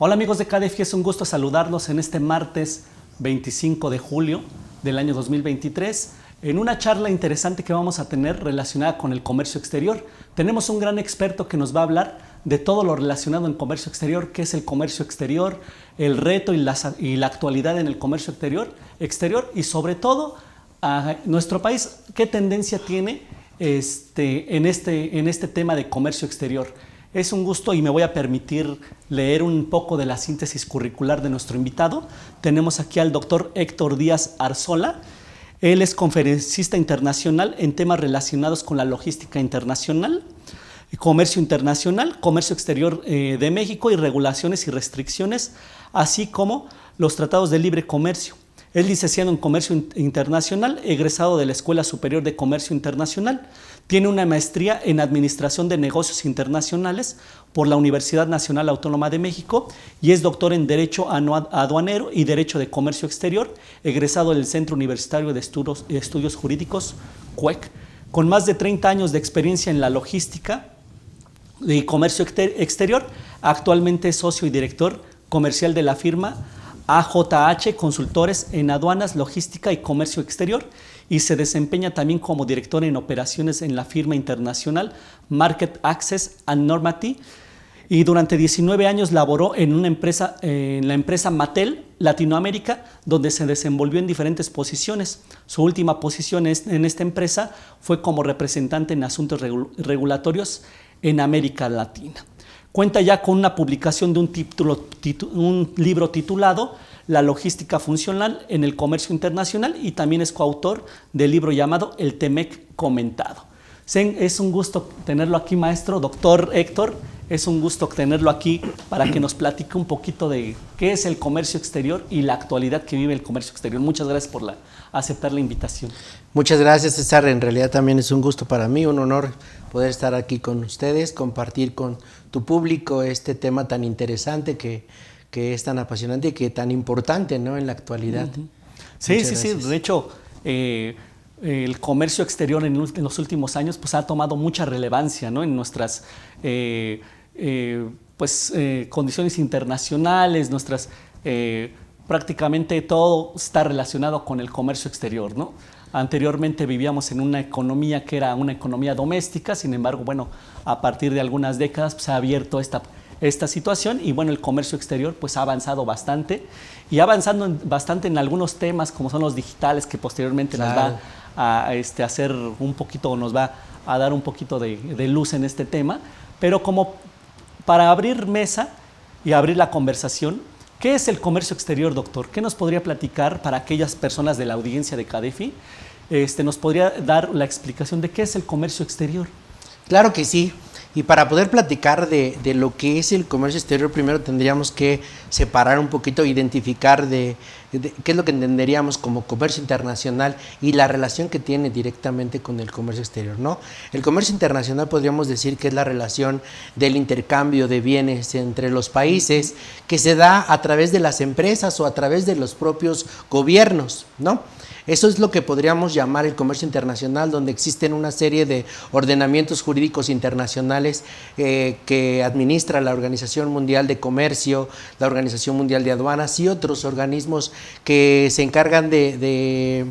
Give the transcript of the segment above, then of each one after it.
Hola amigos de KDFI, es un gusto saludarlos en este martes 25 de julio del año 2023 en una charla interesante que vamos a tener relacionada con el comercio exterior. Tenemos un gran experto que nos va a hablar de todo lo relacionado en comercio exterior, qué es el comercio exterior, el reto y la actualidad en el comercio exterior y sobre todo a nuestro país, qué tendencia tiene en este tema de comercio exterior. Es un gusto y me voy a permitir leer un poco de la síntesis curricular de nuestro invitado. Tenemos aquí al doctor Héctor Díaz Arzola. Él es conferencista internacional en temas relacionados con la logística internacional, comercio internacional, comercio exterior de México y regulaciones y restricciones, así como los tratados de libre comercio. Es licenciado en Comercio Internacional, egresado de la Escuela Superior de Comercio Internacional. Tiene una maestría en Administración de Negocios Internacionales por la Universidad Nacional Autónoma de México y es doctor en Derecho Aduanero y Derecho de Comercio Exterior, egresado del Centro Universitario de Estudios Jurídicos, CUEC, con más de 30 años de experiencia en la logística y comercio exterior. Actualmente es socio y director comercial de la firma AJH Consultores en Aduanas, Logística y Comercio Exterior y se desempeña también como director en operaciones en la firma internacional Market Access and Normative y durante 19 años laboró en la empresa Mattel Latinoamérica, donde se desenvolvió en diferentes posiciones. Su última posición en esta empresa fue como representante en asuntos regulatorios en América Latina. Cuenta ya con una publicación de un libro titulado La logística funcional en el comercio internacional y también es coautor del libro llamado El TEMEC comentado. Es un gusto tenerlo aquí, maestro, doctor Héctor. Es un gusto tenerlo aquí para que nos platique un poquito de qué es el comercio exterior y la actualidad que vive el comercio exterior. Muchas gracias por aceptar la invitación. Muchas gracias, César. En realidad también es un gusto para mí, un honor poder estar aquí con ustedes, compartir con tu público este tema tan interesante que es tan apasionante y que tan importante, ¿no?, en la actualidad. Sí. De hecho, el comercio exterior en los últimos años pues, ha tomado mucha relevancia, ¿no?, en nuestras condiciones internacionales, prácticamente todo está relacionado con el comercio exterior, ¿no? Anteriormente vivíamos en una economía que era una economía doméstica, sin embargo, bueno, a partir de algunas décadas pues, se ha abierto esta situación y bueno, el comercio exterior pues ha avanzado bastante y avanzando bastante en algunos temas como son los digitales que posteriormente nos va a hacer un poquito, nos va a dar un poquito de luz en este tema, pero como para abrir mesa y abrir la conversación, ¿qué es el comercio exterior, doctor? ¿Qué nos podría platicar para aquellas personas de la audiencia de KDFI? ¿Nos podría dar la explicación de qué es el comercio exterior? Claro que sí. Y para poder platicar de lo que es el comercio exterior, primero tendríamos que separar un poquito, identificar de qué es lo que entenderíamos como comercio internacional y la relación que tiene directamente con el comercio exterior, ¿no? El comercio internacional podríamos decir que es la relación del intercambio de bienes entre los países que se da a través de las empresas o a través de los propios gobiernos, ¿no? Eso es lo que podríamos llamar el comercio internacional, donde existen una serie de ordenamientos jurídicos internacionales que administra la Organización Mundial de Comercio, la Organización Mundial de Aduanas y otros organismos que se encargan de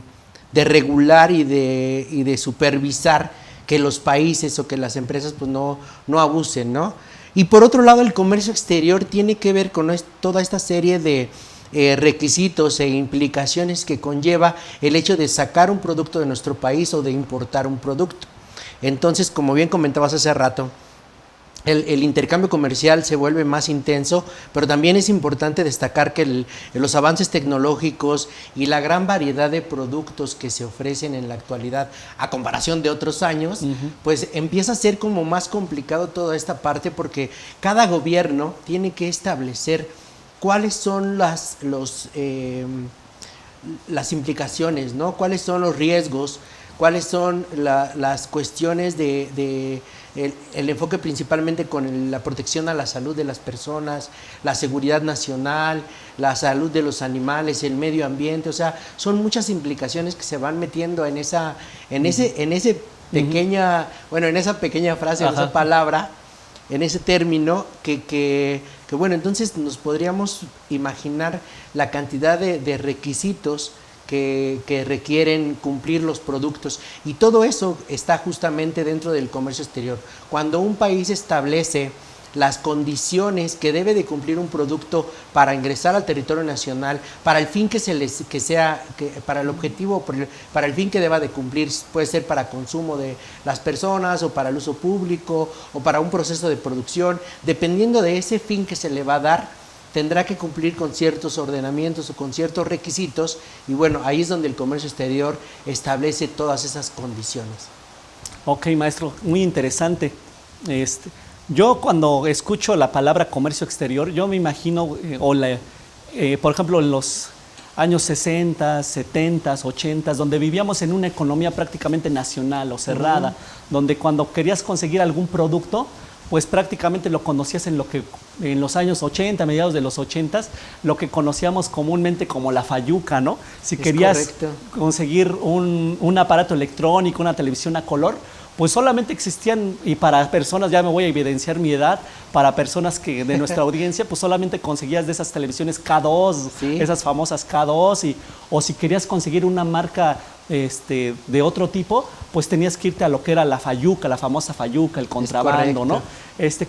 regular y de supervisar que los países o que las empresas pues no abusen, ¿no? Y por otro lado, el comercio exterior tiene que ver con toda esta serie de requisitos e implicaciones que conlleva el hecho de sacar un producto de nuestro país o de importar un producto. Entonces, como bien comentabas hace rato, el intercambio comercial se vuelve más intenso, pero también es importante destacar que los avances tecnológicos y la gran variedad de productos que se ofrecen en la actualidad a comparación de otros años, pues empieza a ser como más complicado toda esta parte porque cada gobierno tiene que establecer cuáles son las implicaciones, ¿no? Cuáles son los riesgos, cuáles son las cuestiones el enfoque principalmente con la protección a la salud de las personas, la seguridad nacional, la salud de los animales, el medio ambiente, o sea, son muchas implicaciones que se van metiendo en esa pequeña frase, en esa palabra, en ese término que bueno, entonces nos podríamos imaginar la cantidad de requisitos que requieren cumplir los productos, y todo eso está justamente dentro del comercio exterior. Cuando un país establece las condiciones que debe de cumplir un producto para ingresar al territorio nacional, para el fin para el objetivo, para el fin que deba de cumplir, puede ser para consumo de las personas o para el uso público o para un proceso de producción, dependiendo de ese fin que se le va a dar, tendrá que cumplir con ciertos ordenamientos o con ciertos requisitos, y bueno, ahí es donde el comercio exterior establece todas esas condiciones. Ok, maestro, muy interesante. Yo cuando escucho la palabra comercio exterior, yo me imagino, por ejemplo, en los años 60, 70, 80, donde vivíamos en una economía prácticamente nacional o cerrada, donde cuando querías conseguir algún producto, pues prácticamente lo conocías en los años 80, mediados de los 80, lo que conocíamos comúnmente como la fayuca, ¿no? Si querías conseguir un aparato electrónico, una televisión a color, pues solamente existían, y para personas, ya me voy a evidenciar mi edad, para personas que de nuestra audiencia, pues solamente conseguías de esas televisiones K2, ¿sí? Esas famosas K2, o si querías conseguir una marca de otro tipo, pues tenías que irte a lo que era la fayuca, la famosa fayuca, el contrabando, ¿no?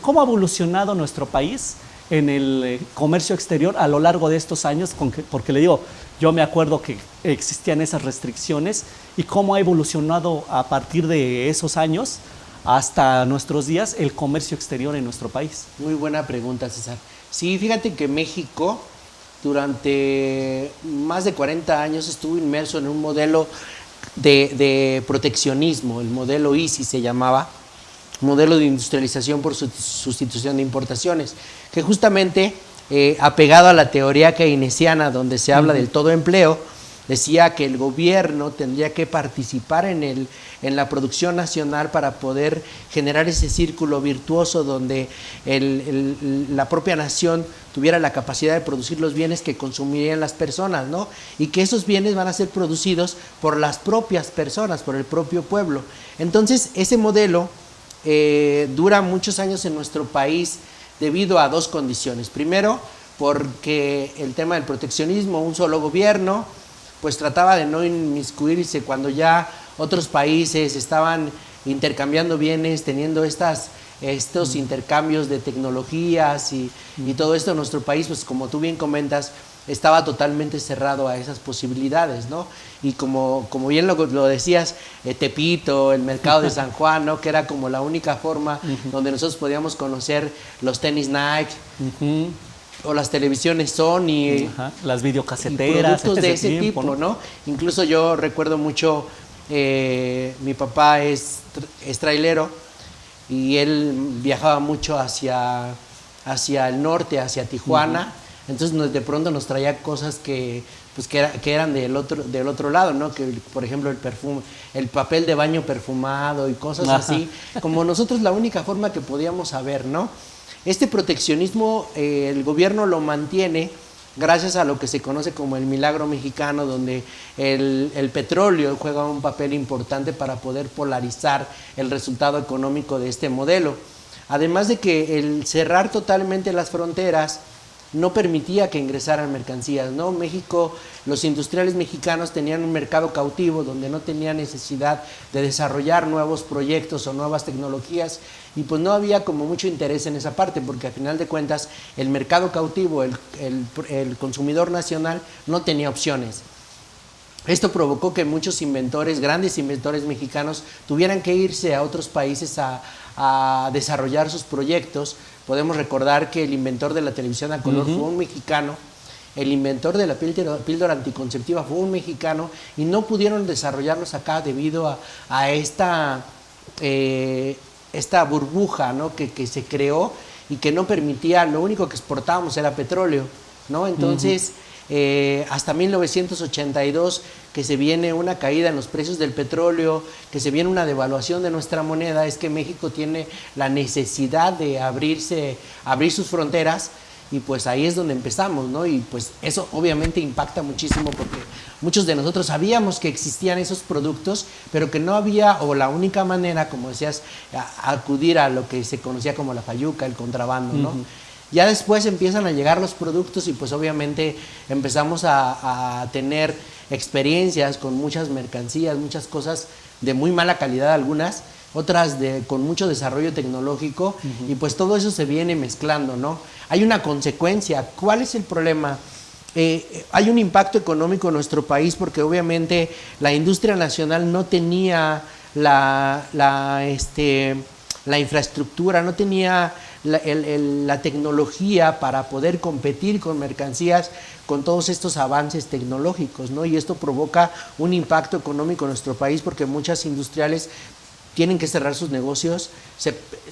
¿Cómo ha evolucionado nuestro país en el comercio exterior a lo largo de estos años? Porque le digo, yo me acuerdo que existían esas restricciones, y cómo ha evolucionado a partir de esos años hasta nuestros días el comercio exterior en nuestro país. Muy buena pregunta, César. Sí, fíjate que México durante más de 40 años estuvo inmerso en un modelo de proteccionismo, el modelo ISI se llamaba, modelo de industrialización por sustitución de importaciones, que justamente apegado a la teoría keynesiana, donde se habla del todo empleo, decía que el gobierno tendría que participar en la producción nacional para poder generar ese círculo virtuoso donde la propia nación tuviera la capacidad de producir los bienes que consumirían las personas, ¿no? Y que esos bienes van a ser producidos por las propias personas, por el propio pueblo. Entonces, ese modelo dura muchos años en nuestro país debido a dos condiciones. Primero, porque el tema del proteccionismo, un solo gobierno, pues trataba de no inmiscuirse cuando ya otros países estaban intercambiando bienes, teniendo estos intercambios de tecnologías y todo esto. En nuestro país, pues como tú bien comentas, estaba totalmente cerrado a esas posibilidades, ¿no? Y como bien lo decías, Tepito, el mercado de San Juan, ¿no? Que era como la única forma donde nosotros podíamos conocer los tenis Nike, o las televisiones Sony, las videocaseteras, productos de ese tiempo, ¿no? Incluso yo recuerdo mucho, mi papá es trailero, y él viajaba mucho hacia el norte, hacia Tijuana. Entonces de pronto nos traía cosas que eran del otro lado, ¿no? Que por ejemplo el perfume, el papel de baño perfumado y cosas así, como nosotros la única forma que podíamos saber, ¿no? Este proteccionismo el gobierno lo mantiene gracias a lo que se conoce como el milagro mexicano, donde el petróleo juega un papel importante para poder polarizar el resultado económico de este modelo. Además de que el cerrar totalmente las fronteras no permitía que ingresaran mercancías, ¿no? México, los industriales mexicanos tenían un mercado cautivo donde no tenían necesidad de desarrollar nuevos proyectos o nuevas tecnologías, y pues no había como mucho interés en esa parte, porque al final de cuentas el mercado cautivo, el consumidor nacional no tenía opciones. Esto provocó que muchos inventores, grandes inventores mexicanos, tuvieran que irse a otros países a desarrollar sus proyectos. Podemos recordar que el inventor de la televisión a color fue un mexicano, el inventor de la píldora anticonceptiva fue un mexicano, y no pudieron desarrollarlos acá debido a esta burbuja, ¿no? que se creó y que no permitía, lo único que exportábamos era petróleo, ¿no? Entonces, hasta 1982, que se viene una caída en los precios del petróleo, que se viene una devaluación de nuestra moneda, es que México tiene la necesidad de abrir sus fronteras, y pues ahí es donde empezamos, ¿no? Y pues eso obviamente impacta muchísimo, porque muchos de nosotros sabíamos que existían esos productos, pero que no había, o la única manera, como decías, acudir a lo que se conocía como la fayuca, el contrabando, ¿no? Ya después empiezan a llegar los productos y pues obviamente empezamos a tener experiencias con muchas mercancías, muchas cosas de muy mala calidad algunas, otras con mucho desarrollo tecnológico, y pues todo eso se viene mezclando, ¿no? Hay una consecuencia. ¿Cuál es el problema? Hay un impacto económico en nuestro país porque obviamente la industria nacional no tenía la infraestructura, no tenía la tecnología para poder competir con mercancías, con todos estos avances tecnológicos, ¿no? Y esto provoca un impacto económico en nuestro país porque muchas industriales tienen que cerrar sus negocios,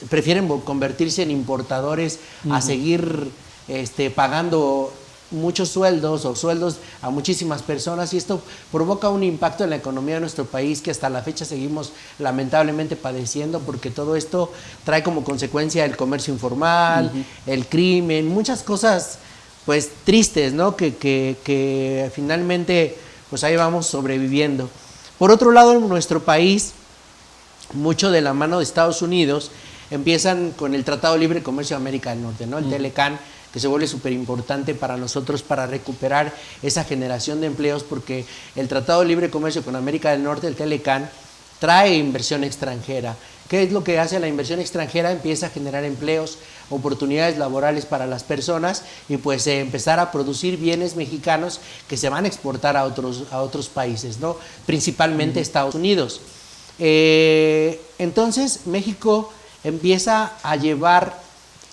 prefieren convertirse en importadores a seguir pagando muchos sueldos o sueldos a muchísimas personas, y esto provoca un impacto en la economía de nuestro país que hasta la fecha seguimos lamentablemente padeciendo, porque todo esto trae como consecuencia el comercio informal, el crimen, muchas cosas pues tristes, ¿no? Que finalmente pues ahí vamos sobreviviendo. Por otro lado, en nuestro país, mucho de la mano de Estados Unidos, empiezan con el Tratado de Libre Comercio de América del Norte, ¿no? El TLCAN, que se vuelve súper importante para nosotros para recuperar esa generación de empleos, porque el Tratado de Libre Comercio con América del Norte, el TLCAN, trae inversión extranjera. ¿Qué es lo que hace la inversión extranjera? Empieza a generar empleos, oportunidades laborales para las personas y pues empezar a producir bienes mexicanos que se van a exportar a otros países, ¿no? Principalmente Estados Unidos. Entonces México empieza a llevar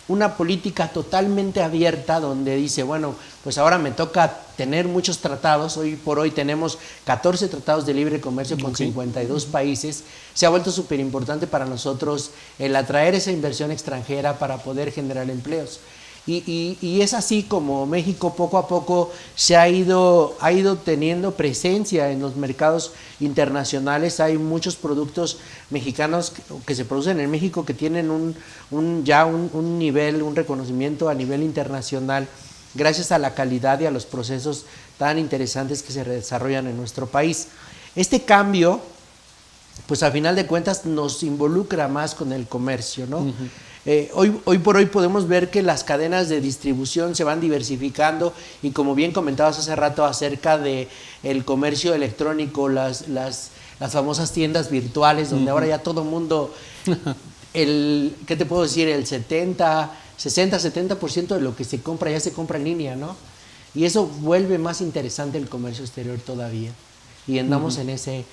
una política totalmente abierta donde dice, bueno, pues ahora me toca tener muchos tratados. Hoy por hoy tenemos 14 tratados de libre comercio con 52 países. Se ha vuelto súper importante para nosotros el atraer esa inversión extranjera para poder generar empleos. Y es así como México poco a poco se ha ido teniendo presencia en los mercados internacionales. Hay muchos productos mexicanos que se producen en México que tienen un nivel, un reconocimiento a nivel internacional gracias a la calidad y a los procesos tan interesantes que se desarrollan en nuestro país. Este cambio, pues a final de cuentas nos involucra más con el comercio, ¿no? Hoy por hoy podemos ver que las cadenas de distribución se van diversificando y, como bien comentabas hace rato acerca de el comercio electrónico, las famosas tiendas virtuales, donde ahora ya todo mundo, ¿qué te puedo decir? El 60-70% de lo que se compra ya se compra en línea, ¿no? Y eso vuelve más interesante el comercio exterior todavía. Y andamos en ese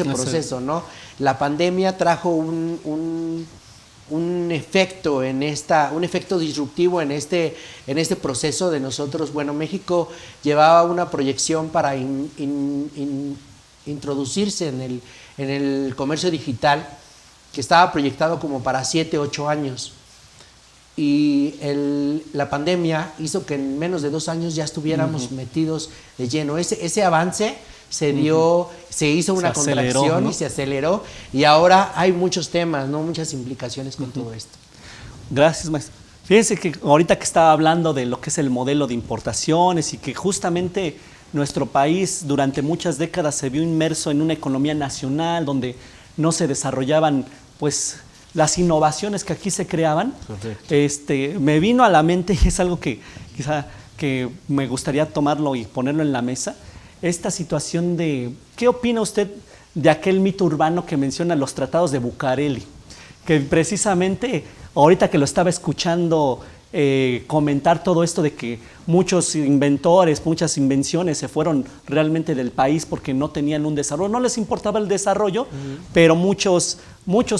proceso, ¿no? La pandemia trajo un efecto un efecto disruptivo en este proceso de nosotros. Bueno, México llevaba una proyección para introducirse en el comercio digital que estaba proyectado como para 7-8 años. Y la pandemia hizo que en menos de 2 años ya estuviéramos metidos de lleno. Ese avance se dio, se hizo una contracción, ¿no? Y se aceleró, y ahora hay muchos temas, ¿no? Muchas implicaciones con todo esto. Gracias, maestro. Fíjense que ahorita que estaba hablando de lo que es el modelo de importaciones y que justamente nuestro país durante muchas décadas se vio inmerso en una economía nacional donde no se desarrollaban pues las innovaciones que aquí se creaban. Me vino a la mente, y es algo que quizá que me gustaría tomarlo y ponerlo en la mesa, esta situación de, ¿qué opina usted de aquel mito urbano que menciona los tratados de Bucareli? Que precisamente, ahorita que lo estaba escuchando comentar todo esto de que muchos inventores, muchas invenciones se fueron realmente del país porque no tenían un desarrollo, no les importaba el desarrollo, pero muchos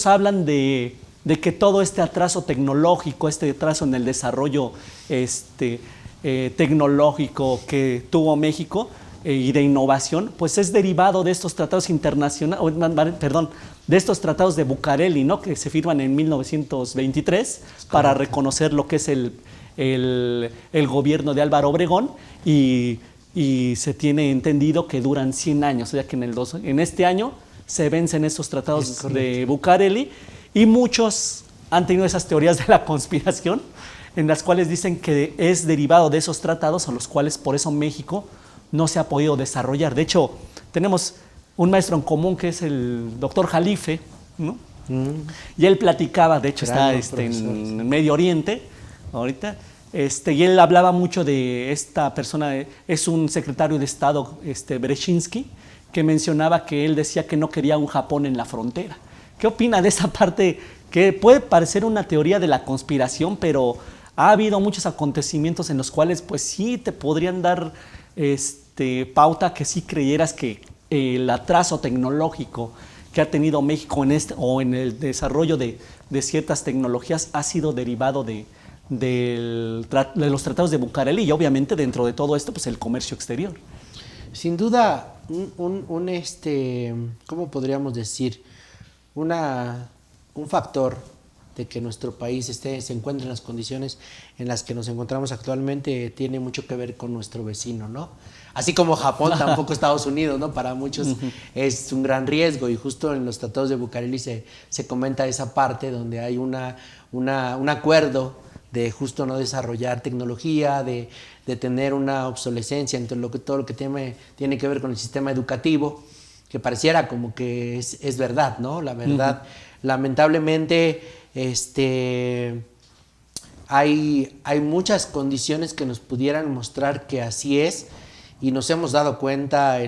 hablan de que todo este atraso tecnológico, este atraso en el desarrollo tecnológico que tuvo México, y de innovación, pues es derivado de estos tratados internacionales, de estos tratados de Bucareli, ¿no? Que se firman en 1923 para reconocer lo que es el gobierno de Álvaro Obregón, y se tiene entendido que duran 100 años, o sea que en este año se vencen esos tratados de Bucareli, y muchos han tenido esas teorías de la conspiración en las cuales dicen que es derivado de esos tratados, a los cuales por eso México no se ha podido desarrollar. De hecho, tenemos un maestro en común que es el doctor Jalife, ¿no? Y él platicaba, de hecho está en Medio Oriente ahorita, y él hablaba mucho de esta persona, es un secretario de Estado, Brzezinski, que mencionaba que él decía que no quería un Japón en la frontera. ¿Qué opina de esa parte que puede parecer una teoría de la conspiración, pero ha habido muchos acontecimientos en los cuales pues sí te podrían dar pauta que sí creyeras que el atraso tecnológico que ha tenido México en el desarrollo de ciertas tecnologías ha sido derivado de los tratados de Bucareli y obviamente dentro de todo esto pues el comercio exterior? Sin duda, ¿cómo podríamos decir? Un factor de que nuestro país se encuentre en las condiciones en las que nos encontramos actualmente tiene mucho que ver con nuestro vecino, ¿no? Así como Japón, tampoco Estados Unidos, ¿no? Para muchos es un gran riesgo y justo en los tratados de Bucareli se comenta esa parte donde hay un acuerdo de justo no desarrollar tecnología, de tener una obsolescencia entre todo lo que tiene que ver con el sistema educativo, que pareciera como que es verdad, ¿no? La verdad, lamentablemente, hay muchas condiciones que nos pudieran mostrar que así es, y nos hemos dado cuenta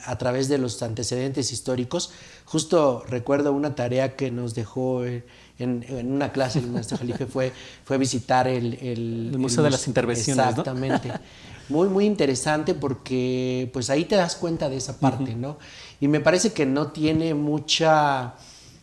a través de los antecedentes históricos. Justo recuerdo una tarea que nos dejó en una clase el maestro Jalife fue visitar el Museo de las Intervenciones. Exactamente. ¿No? Muy, muy interesante porque pues ahí te das cuenta de esa parte, ¿no? Y me parece que no tiene mucha...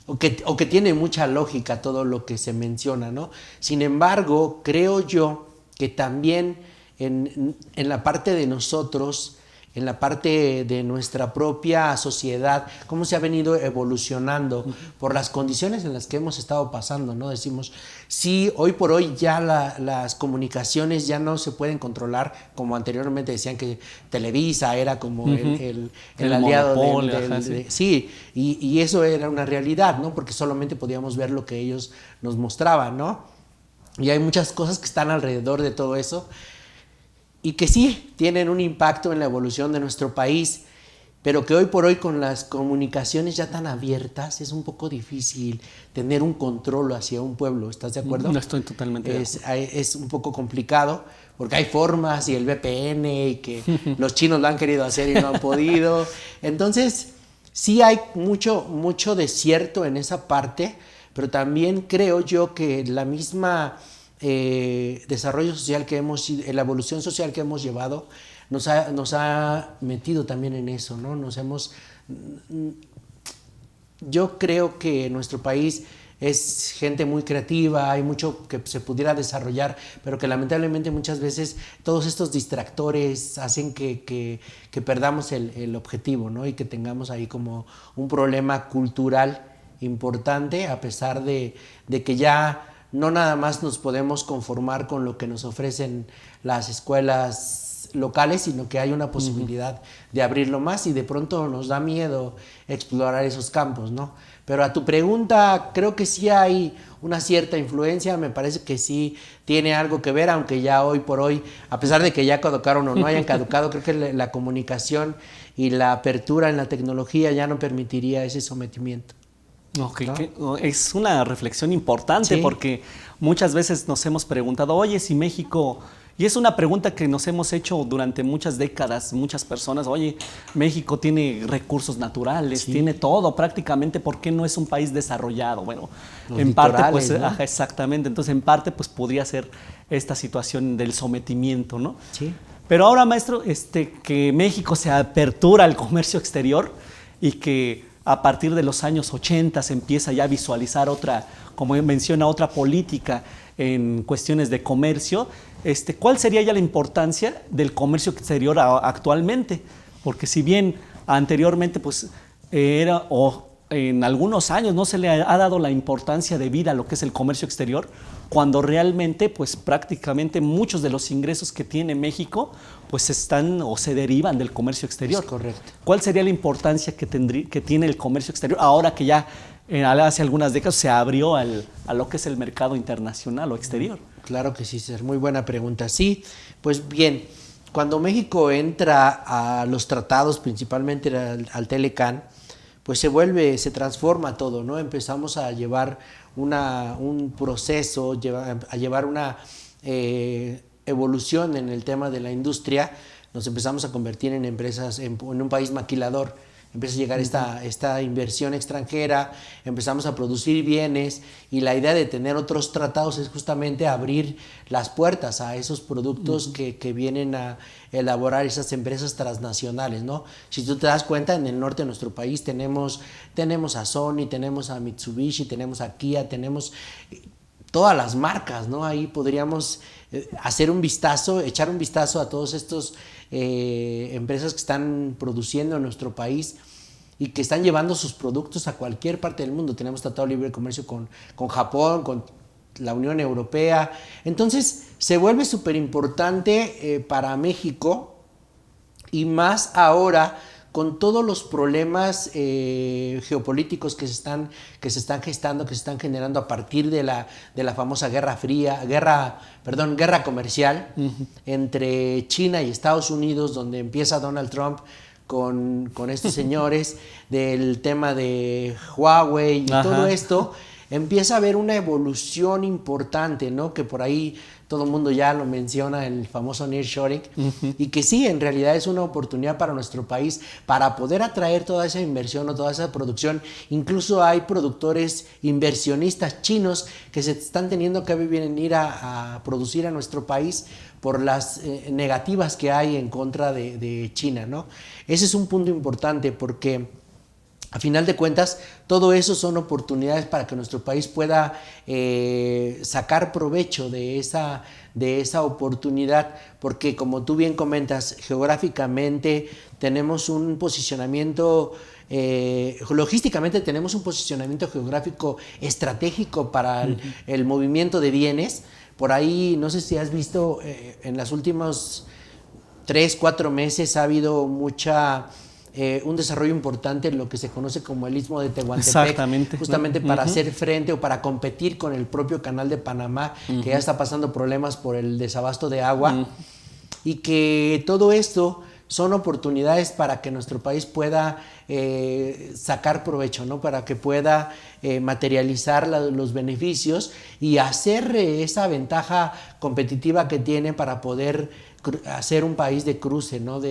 O que tiene mucha lógica todo lo que se menciona, ¿no? Sin embargo, creo yo que también en la parte de nosotros, en la parte de nuestra propia sociedad, cómo se ha venido evolucionando por las condiciones en las que hemos estado pasando, ¿no? Decimos, sí, hoy por hoy ya las comunicaciones ya no se pueden controlar, como anteriormente decían que Televisa era como el aliado sí, y eso era una realidad, ¿no? Porque solamente podíamos ver lo que ellos nos mostraban, ¿no? Y hay muchas cosas que están alrededor de todo eso, y que sí tienen un impacto en la evolución de nuestro país, pero que hoy por hoy con las comunicaciones ya tan abiertas es un poco difícil tener un control hacia un pueblo. ¿Estás de acuerdo? No estoy totalmente de acuerdo. Es un poco complicado porque hay formas y el VPN y que los chinos lo han querido hacer y no han podido. Entonces sí hay mucho desierto en esa parte, pero también creo yo que la misma... desarrollo social la evolución social que hemos llevado nos ha metido también en eso, ¿no? Yo creo que nuestro país es gente muy creativa, hay mucho que se pudiera desarrollar, pero que lamentablemente muchas veces todos estos distractores hacen que perdamos el objetivo, ¿no? Y que tengamos ahí como un problema cultural importante, a pesar de que ya no nada más nos podemos conformar con lo que nos ofrecen las escuelas locales, sino que hay una posibilidad de abrirlo más y de pronto nos da miedo explorar esos campos, ¿no? Pero a tu pregunta, creo que sí hay una cierta influencia, me parece que sí tiene algo que ver, aunque ya hoy por hoy, a pesar de que ya caducaron o no hayan caducado, creo que la comunicación y la apertura en la tecnología ya no permitiría ese sometimiento. Okay, ¿no? Es una reflexión importante, sí, porque muchas veces nos hemos preguntado, oye, si México, y es una pregunta que nos hemos hecho durante muchas décadas, muchas personas, oye, México tiene recursos naturales, sí, tiene todo prácticamente, ¿por qué no es un país desarrollado? Bueno, en parte, pues, ¿no? Exactamente, entonces en parte, pues, podría ser esta situación del sometimiento, ¿no? Sí. Pero ahora, maestro, que México se apertura al comercio exterior y que a partir de los años 80 se empieza ya a visualizar otra, como menciona, otra política en cuestiones de comercio. ¿Cuál sería ya la importancia del comercio exterior actualmente? Porque si bien anteriormente pues era, o en algunos años no se le ha dado la importancia debida a lo que es el comercio exterior, cuando realmente pues prácticamente muchos de los ingresos que tiene México pues están o se derivan del comercio exterior. Es correcto. ¿Cuál sería la importancia que tiene el comercio exterior ahora que ya hace algunas décadas se abrió a lo que es el mercado internacional o exterior? Claro que sí, César, muy buena pregunta. Sí, pues bien, cuando México entra a los tratados, principalmente al Telecán, pues se transforma todo, ¿no? Empezamos a llevar un proceso, a llevar una evolución en el tema de la industria. Nos empezamos a convertir en empresas, en un país maquilador. Empieza a llegar esta inversión extranjera, empezamos a producir bienes, y la idea de tener otros tratados es justamente abrir las puertas a esos productos que vienen a elaborar esas empresas transnacionales, ¿no? Si tú te das cuenta, en el norte de nuestro país tenemos a Sony, tenemos a Mitsubishi, tenemos a Kia, tenemos todas las marcas, ¿no? Ahí podríamos echar un vistazo a todos estos empresas que están produciendo en nuestro país y que están llevando sus productos a cualquier parte del mundo. Tenemos tratado de libre comercio con Japón, con la Unión Europea. Entonces se vuelve súper importante para México, y más ahora con todos los problemas geopolíticos que se están gestando, que se están generando a partir de la famosa guerra comercial entre China y Estados Unidos, donde empieza Donald Trump con estos señores, del tema de Huawei y todo esto. Empieza a haber una evolución importante, ¿no? Que por ahí todo el mundo ya lo menciona, el famoso nearshoring, y que sí, en realidad es una oportunidad para nuestro país para poder atraer toda esa inversión o toda esa producción. Incluso hay productores inversionistas chinos que se están teniendo que venir a producir a nuestro país por las negativas que hay en contra de China, ¿no? Ese es un punto importante, porque a final de cuentas, todo eso son oportunidades para que nuestro país pueda sacar provecho de esa oportunidad, porque como tú bien comentas, geográficamente tenemos un posicionamiento, logísticamente tenemos un posicionamiento geográfico estratégico para el movimiento de bienes. Por ahí, no sé si has visto, en los últimos 3-4 meses ha habido un desarrollo importante en lo que se conoce como el Istmo de Tehuantepec, justamente para hacer frente o para competir con el propio Canal de Panamá, que ya está pasando problemas por el desabasto de agua, y que todo esto son oportunidades para que nuestro país pueda sacar provecho, ¿no? Para que pueda materializar los beneficios y hacer esa ventaja competitiva que tiene para poder hacer un país de cruce, ¿no?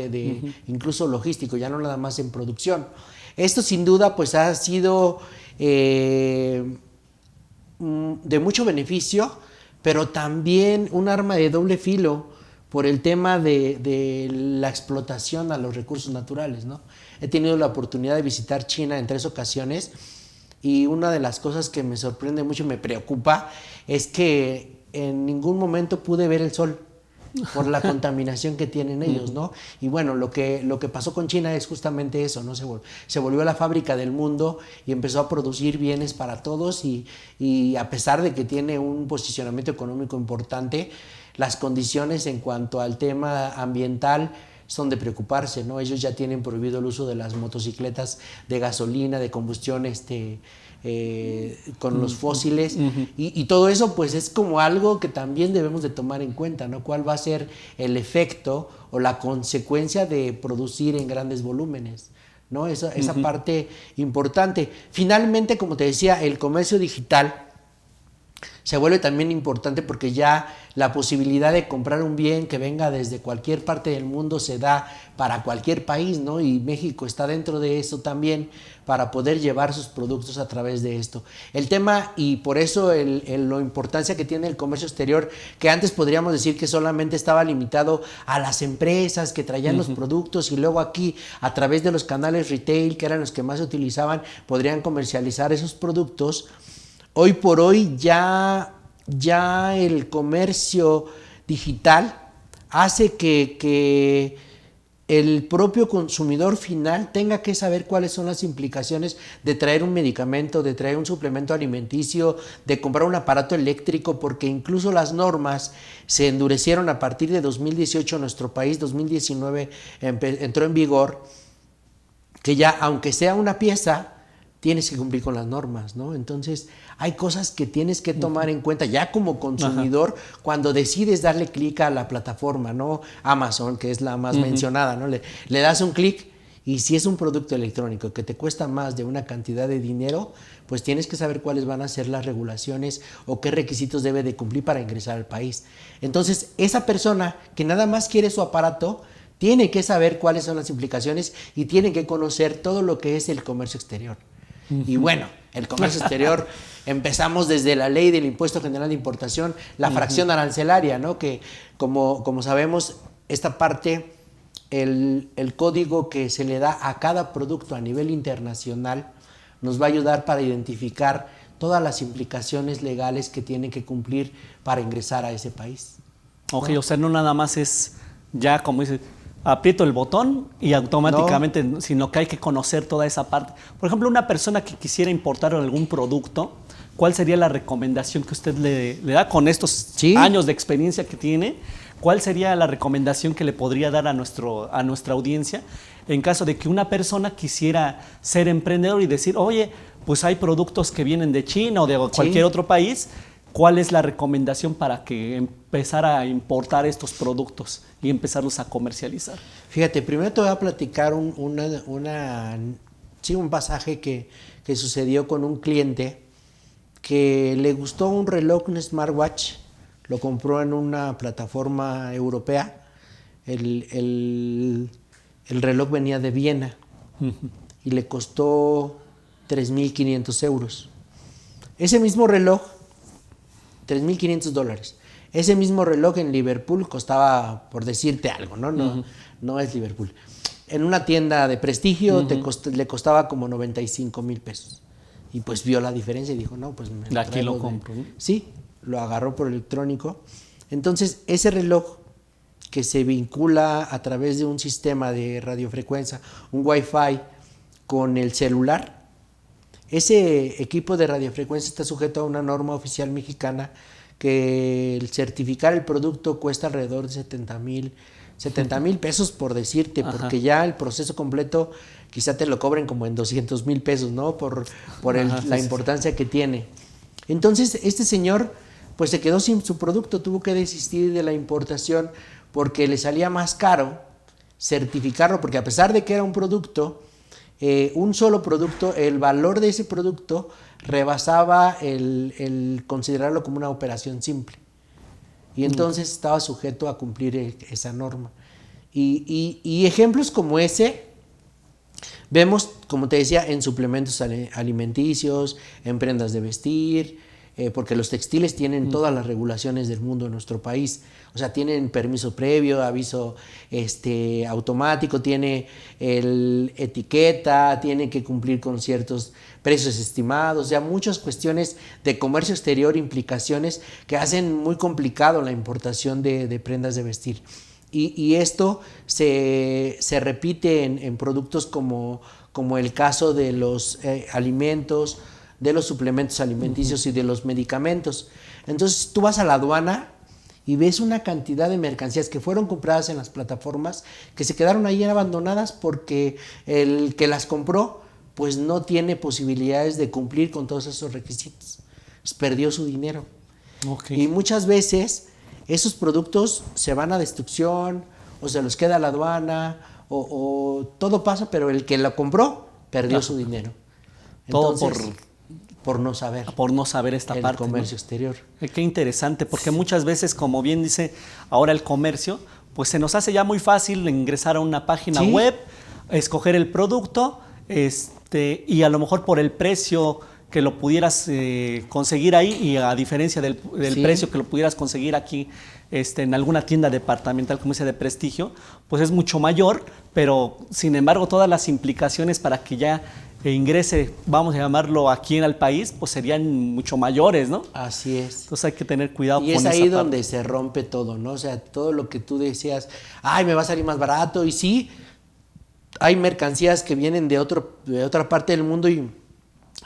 Incluso logístico, ya no nada más en producción. Esto sin duda pues ha sido de mucho beneficio, pero también un arma de doble filo por el tema de la explotación a los recursos naturales, ¿no? He tenido la oportunidad de visitar China en 3 ocasiones, y una de las cosas que me sorprende mucho y me preocupa es que en ningún momento pude ver el sol por la contaminación que tienen ellos, ¿no? Y bueno, lo que pasó con China es justamente eso, ¿no? Se volvió la fábrica del mundo y empezó a producir bienes para todos, y a pesar de que tiene un posicionamiento económico importante, las condiciones en cuanto al tema ambiental son de preocuparse, ¿no? Ellos ya tienen prohibido el uso de las motocicletas de gasolina, de combustión con los fósiles, y todo eso pues es como algo que también debemos de tomar en cuenta, ¿no? ¿Cuál va a ser el efecto o la consecuencia de producir en grandes volúmenes, ¿no? Esa parte importante. Finalmente, como te decía, el comercio digital se vuelve también importante, porque ya la posibilidad de comprar un bien que venga desde cualquier parte del mundo se da para cualquier país, ¿no? Y México está dentro de eso también, para poder llevar sus productos a través de esto. El tema, y por eso la importancia que tiene el comercio exterior, que antes podríamos decir que solamente estaba limitado a las empresas que traían los productos, y luego aquí a través de los canales retail, que eran los que más se utilizaban, podrían comercializar esos productos. Hoy por hoy ya el comercio digital hace que el propio consumidor final tenga que saber cuáles son las implicaciones de traer un medicamento, de traer un suplemento alimenticio, de comprar un aparato eléctrico, porque incluso las normas se endurecieron a partir de 2018 en nuestro país. 2019 entró en vigor, que ya, aunque sea una pieza, tienes que cumplir con las normas, ¿no? Entonces, hay cosas que tienes que tomar en cuenta ya como consumidor cuando decides darle clic a la plataforma, ¿no? Amazon, que es la más mencionada, ¿no? Le das un clic y si es un producto electrónico que te cuesta más de una cantidad de dinero, pues tienes que saber cuáles van a ser las regulaciones o qué requisitos debe de cumplir para ingresar al país. Entonces, esa persona que nada más quiere su aparato, tiene que saber cuáles son las implicaciones y tiene que conocer todo lo que es el comercio exterior. Y bueno, el comercio exterior, empezamos desde la ley del Impuesto General de Importación, la fracción arancelaria, ¿no? Que como sabemos, esta parte, el código que se le da a cada producto a nivel internacional, nos va a ayudar para identificar todas las implicaciones legales que tiene que cumplir para ingresar a ese país. Ok, ¿no? O sea, no nada más es ya como dice, aprieto el botón y automáticamente, no, sino que hay que conocer toda esa parte. Por ejemplo, una persona que quisiera importar algún producto, ¿cuál sería la recomendación que usted le da con estos años de experiencia que tiene? ¿Cuál sería la recomendación que le podría dar a nuestra audiencia en caso de que una persona quisiera ser emprendedor y decir, oye, pues hay productos que vienen de China o de cualquier otro país? ¿Cuál es la recomendación para que empezara a importar estos productos y empezarlos a comercializar? Fíjate, primero te voy a platicar un pasaje que sucedió con un cliente que le gustó un reloj, un smartwatch, lo compró en una plataforma europea. El reloj venía de Viena y le costó 3.500 euros. Ese mismo reloj, $3.500. Ese mismo reloj en Liverpool costaba, por decirte algo, no es Liverpool. En una tienda de prestigio le costaba como 95,000 pesos. Y pues vio la diferencia y dijo, no, pues me lo aquí lo compro. Sí, lo agarró por electrónico. Entonces, ese reloj que se vincula a través de un sistema de radiofrecuencia, un Wi-Fi con el celular, ese equipo de radiofrecuencia está sujeto a una norma oficial mexicana que el certificar el producto cuesta alrededor de 70,000 pesos, por decirte, porque ya el proceso completo quizá te lo cobren como en 200,000 pesos, ¿no? Por la importancia que tiene. Entonces, este señor pues se quedó sin su producto, tuvo que desistir de la importación porque le salía más caro certificarlo, porque a pesar de que era un producto, un solo producto, el valor de ese producto rebasaba el considerarlo como una operación simple. Y entonces estaba sujeto a cumplir esa norma. Y ejemplos como ese vemos, como te decía, en suplementos alimenticios, en prendas de vestir, porque los textiles tienen todas las regulaciones del mundo en nuestro país. O sea, tienen permiso previo, aviso automático, tiene etiqueta, tiene que cumplir con ciertos precios estimados, o sea, muchas cuestiones de comercio exterior, implicaciones que hacen muy complicado la importación de prendas de vestir. Y esto se repite en productos como el caso de los alimentos, de los suplementos alimenticios y de los medicamentos. Entonces tú vas a la aduana y ves una cantidad de mercancías que fueron compradas en las plataformas que se quedaron ahí abandonadas porque el que las compró pues no tiene posibilidades de cumplir con todos esos requisitos. Pues perdió su dinero. Okay. Y muchas veces esos productos se van a destrucción o se los queda a la aduana o todo pasa, pero el que lo compró perdió su dinero. Entonces, todo por no saber. Por no saber esta parte. El comercio exterior. Qué interesante, porque muchas veces, como bien dice ahora el comercio, pues se nos hace ya muy fácil ingresar a una página web, escoger el producto, y a lo mejor por el precio que lo pudieras conseguir ahí, y a diferencia del precio que lo pudieras conseguir aquí en alguna tienda departamental como esa de prestigio, pues es mucho mayor, pero sin embargo todas las implicaciones para que ya ingrese, vamos a llamarlo, aquí al país, pues serían mucho mayores, ¿no? Así es. Entonces hay que tener cuidado con esa parte. Y es ahí donde parte. Se rompe todo, ¿no? O sea, todo lo que tú decías, ay, me va a salir más barato, y sí, hay mercancías que vienen de otra parte del mundo y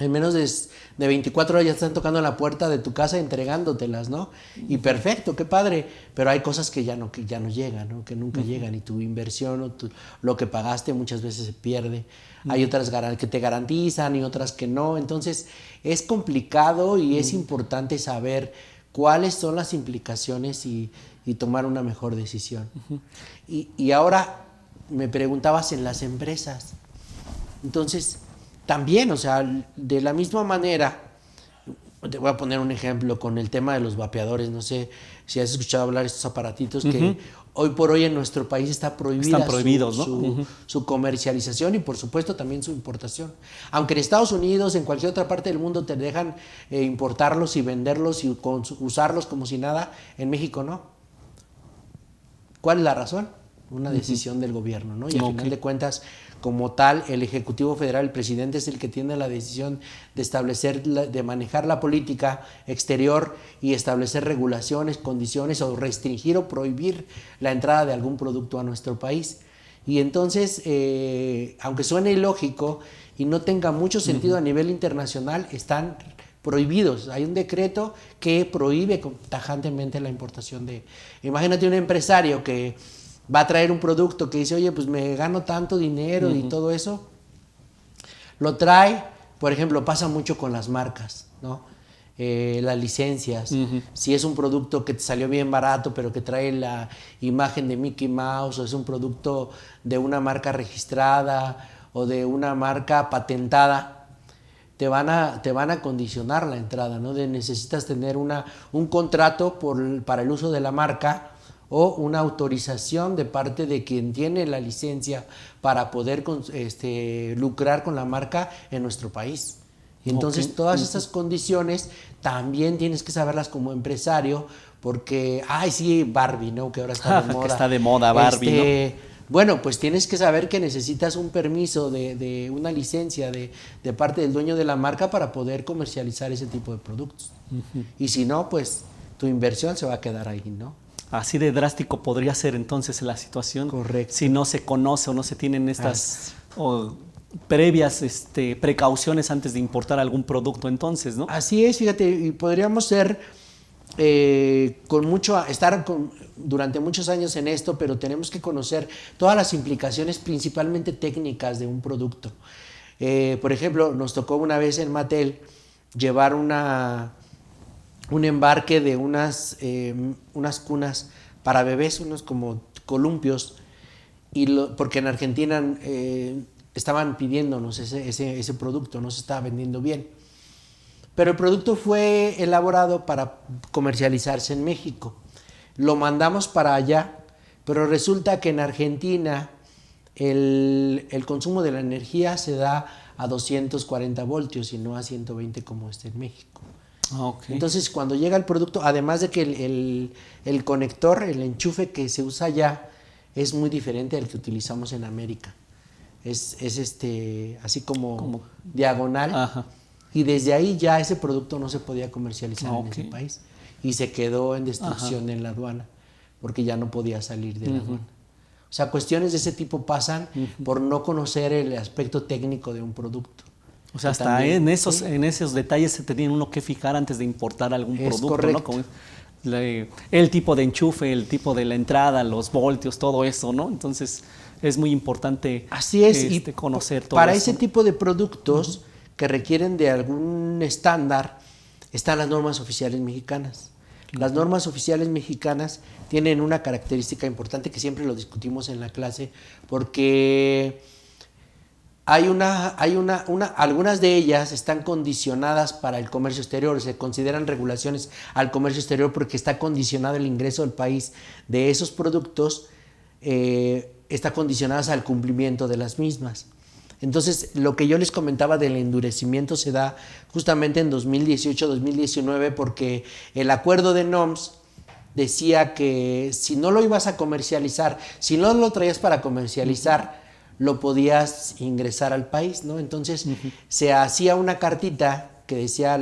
En menos de 24 horas ya están tocando la puerta de tu casa entregándotelas, ¿no? Y perfecto, qué padre, pero hay cosas que ya no llegan, ¿no? Que nunca llegan, y tu inversión o lo que pagaste muchas veces se pierde. Hay otras que te garantizan y otras que no. Entonces es complicado y es importante saber cuáles son las implicaciones y tomar una mejor decisión. Y ahora me preguntabas en las empresas. Entonces, también, o sea, de la misma manera, te voy a poner un ejemplo con el tema de los vapeadores. No sé si has escuchado hablar de estos aparatitos que hoy por hoy en nuestro país está prohibida. Están prohibidos, ¿no? Su comercialización y por supuesto también su importación. Aunque en Estados Unidos, en cualquier otra parte del mundo te dejan importarlos y venderlos y usarlos como si nada, en México no. ¿Cuál es la razón? Una decisión del gobierno, ¿no? Y al final de cuentas, como tal, el Ejecutivo Federal, el presidente, es el que tiene la decisión de establecer, de manejar la política exterior y establecer regulaciones, condiciones o restringir o prohibir la entrada de algún producto a nuestro país. Y entonces, aunque suene ilógico y no tenga mucho sentido a nivel internacional, están prohibidos. Hay un decreto que prohíbe tajantemente la importación de... Imagínate un empresario que va a traer un producto que dice, oye, pues me gano tanto dinero y todo eso. Lo trae, por ejemplo, pasa mucho con las marcas, ¿no? Las licencias. Si es un producto que te salió bien barato, pero que trae la imagen de Mickey Mouse, o es un producto de una marca registrada o de una marca patentada, te van a condicionar la entrada, ¿no? Necesitas tener un contrato para el uso de la marca, o una autorización de parte de quien tiene la licencia para poder lucrar con la marca en nuestro país. Y entonces todas esas condiciones también tienes que saberlas como empresario, porque, ay, sí, Barbie, ¿no? Que ahora está de moda. Que está de moda Barbie, ¿no? Bueno, pues tienes que saber que necesitas un permiso de una licencia de parte del dueño de la marca para poder comercializar ese tipo de productos. Y si no, pues tu inversión se va a quedar ahí, ¿no? Así de drástico podría ser entonces la situación. Correcto. Si no se conoce o no se tienen estas previas precauciones antes de importar algún producto entonces, ¿no? Así es, fíjate, y podríamos ser estar durante muchos años en esto, pero tenemos que conocer todas las implicaciones principalmente técnicas de un producto. Por ejemplo, nos tocó una vez en Mattel llevar un embarque de unas cunas para bebés, unos como columpios, porque en Argentina estaban pidiéndonos ese producto, no se estaba vendiendo bien. Pero el producto fue elaborado para comercializarse en México. Lo mandamos para allá, pero resulta que en Argentina el consumo de la energía se da a 240 voltios y no a 120 como está en México. Entonces, cuando llega el producto, además de que el conector, el enchufe que se usa allá, es muy diferente al que utilizamos en América. Es así como diagonal. Ajá. Y desde ahí ya ese producto no se podía comercializar en ese país. Y se quedó en destrucción en la aduana, porque ya no podía salir de la aduana. O sea, cuestiones de ese tipo pasan por no conocer el aspecto técnico de un producto. O sea, hasta también, en esos detalles se tiene uno que fijar antes de importar algún producto, correcto, ¿no? Como el tipo de enchufe, el tipo de la entrada, los voltios, todo eso, ¿no? Entonces es muy importante así es, conocer todo para eso. Ese tipo de productos que requieren de algún estándar, están las normas oficiales mexicanas. Las normas oficiales mexicanas tienen una característica importante que siempre lo discutimos en la clase, porque algunas de ellas están condicionadas para el comercio exterior, se consideran regulaciones al comercio exterior porque está condicionado el ingreso del país de esos productos, está condicionadas al cumplimiento de las mismas. Entonces, lo que yo les comentaba del endurecimiento se da justamente en 2018-2019 porque el acuerdo de NOMS decía que si no lo ibas a comercializar, si no lo traías para comercializar, lo podías ingresar al país, ¿no? Entonces, se hacía una cartita que decía,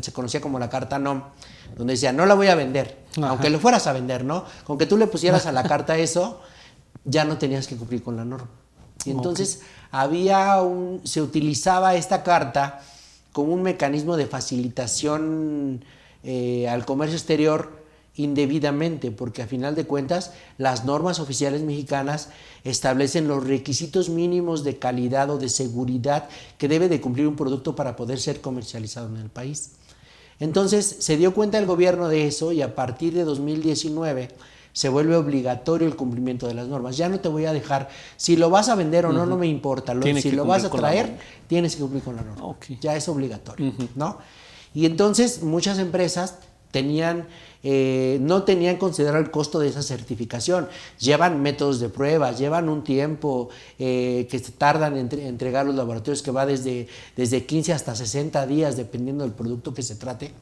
se conocía como la carta NOM, donde decía, no la voy a vender, aunque lo fueras a vender, ¿no? Con que tú le pusieras a la carta eso, ya no tenías que cumplir con la norma. Y entonces se utilizaba esta carta como un mecanismo de facilitación al comercio exterior indebidamente, porque a final de cuentas las normas oficiales mexicanas establecen los requisitos mínimos de calidad o de seguridad que debe de cumplir un producto para poder ser comercializado en el país. Entonces se dio cuenta el gobierno de eso y a partir de 2019 se vuelve obligatorio el cumplimiento de las normas. Ya no te voy a dejar, si lo vas a vender o no, no me importa. Si lo vas a traer, tienes que cumplir con la norma. Okay. Ya es obligatorio, ¿no? Y entonces muchas empresas no tenían considerado el costo de esa certificación. Llevan métodos de prueba, llevan un tiempo que se tardan en entregar los laboratorios, que va desde 15 hasta 60 días, dependiendo del producto que se trate.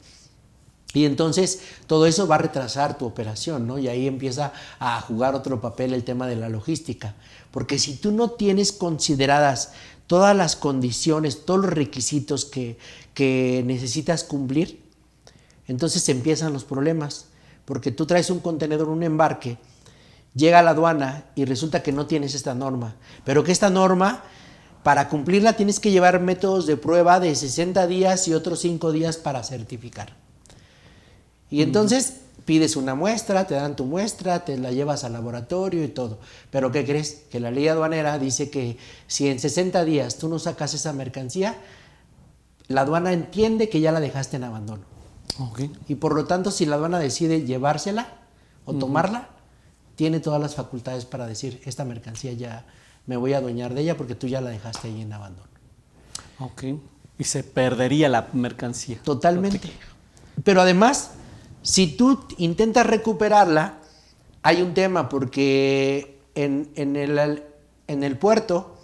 Y entonces todo eso va a retrasar tu operación, ¿no? Y ahí empieza a jugar otro papel el tema de la logística. Porque si tú no tienes consideradas todas las condiciones, todos los requisitos que necesitas cumplir, entonces empiezan los problemas. Porque tú traes un contenedor, un embarque, llega a la aduana y resulta que no tienes esta norma. Pero que esta norma, para cumplirla, tienes que llevar métodos de prueba de 60 días y otros 5 días para certificar. Y entonces pides una muestra, te dan tu muestra, te la llevas al laboratorio y todo. Pero ¿qué crees? Que la ley aduanera dice que si en 60 días tú no sacas esa mercancía, la aduana entiende que ya la dejaste en abandono. Okay. Y por lo tanto, si la aduana decide llevársela o tomarla, tiene todas las facultades para decir, esta mercancía ya me voy a adueñar de ella porque tú ya la dejaste ahí en abandono. Ok. Y se perdería la mercancía. Totalmente. Pero además, si tú intentas recuperarla, hay un tema porque en el puerto,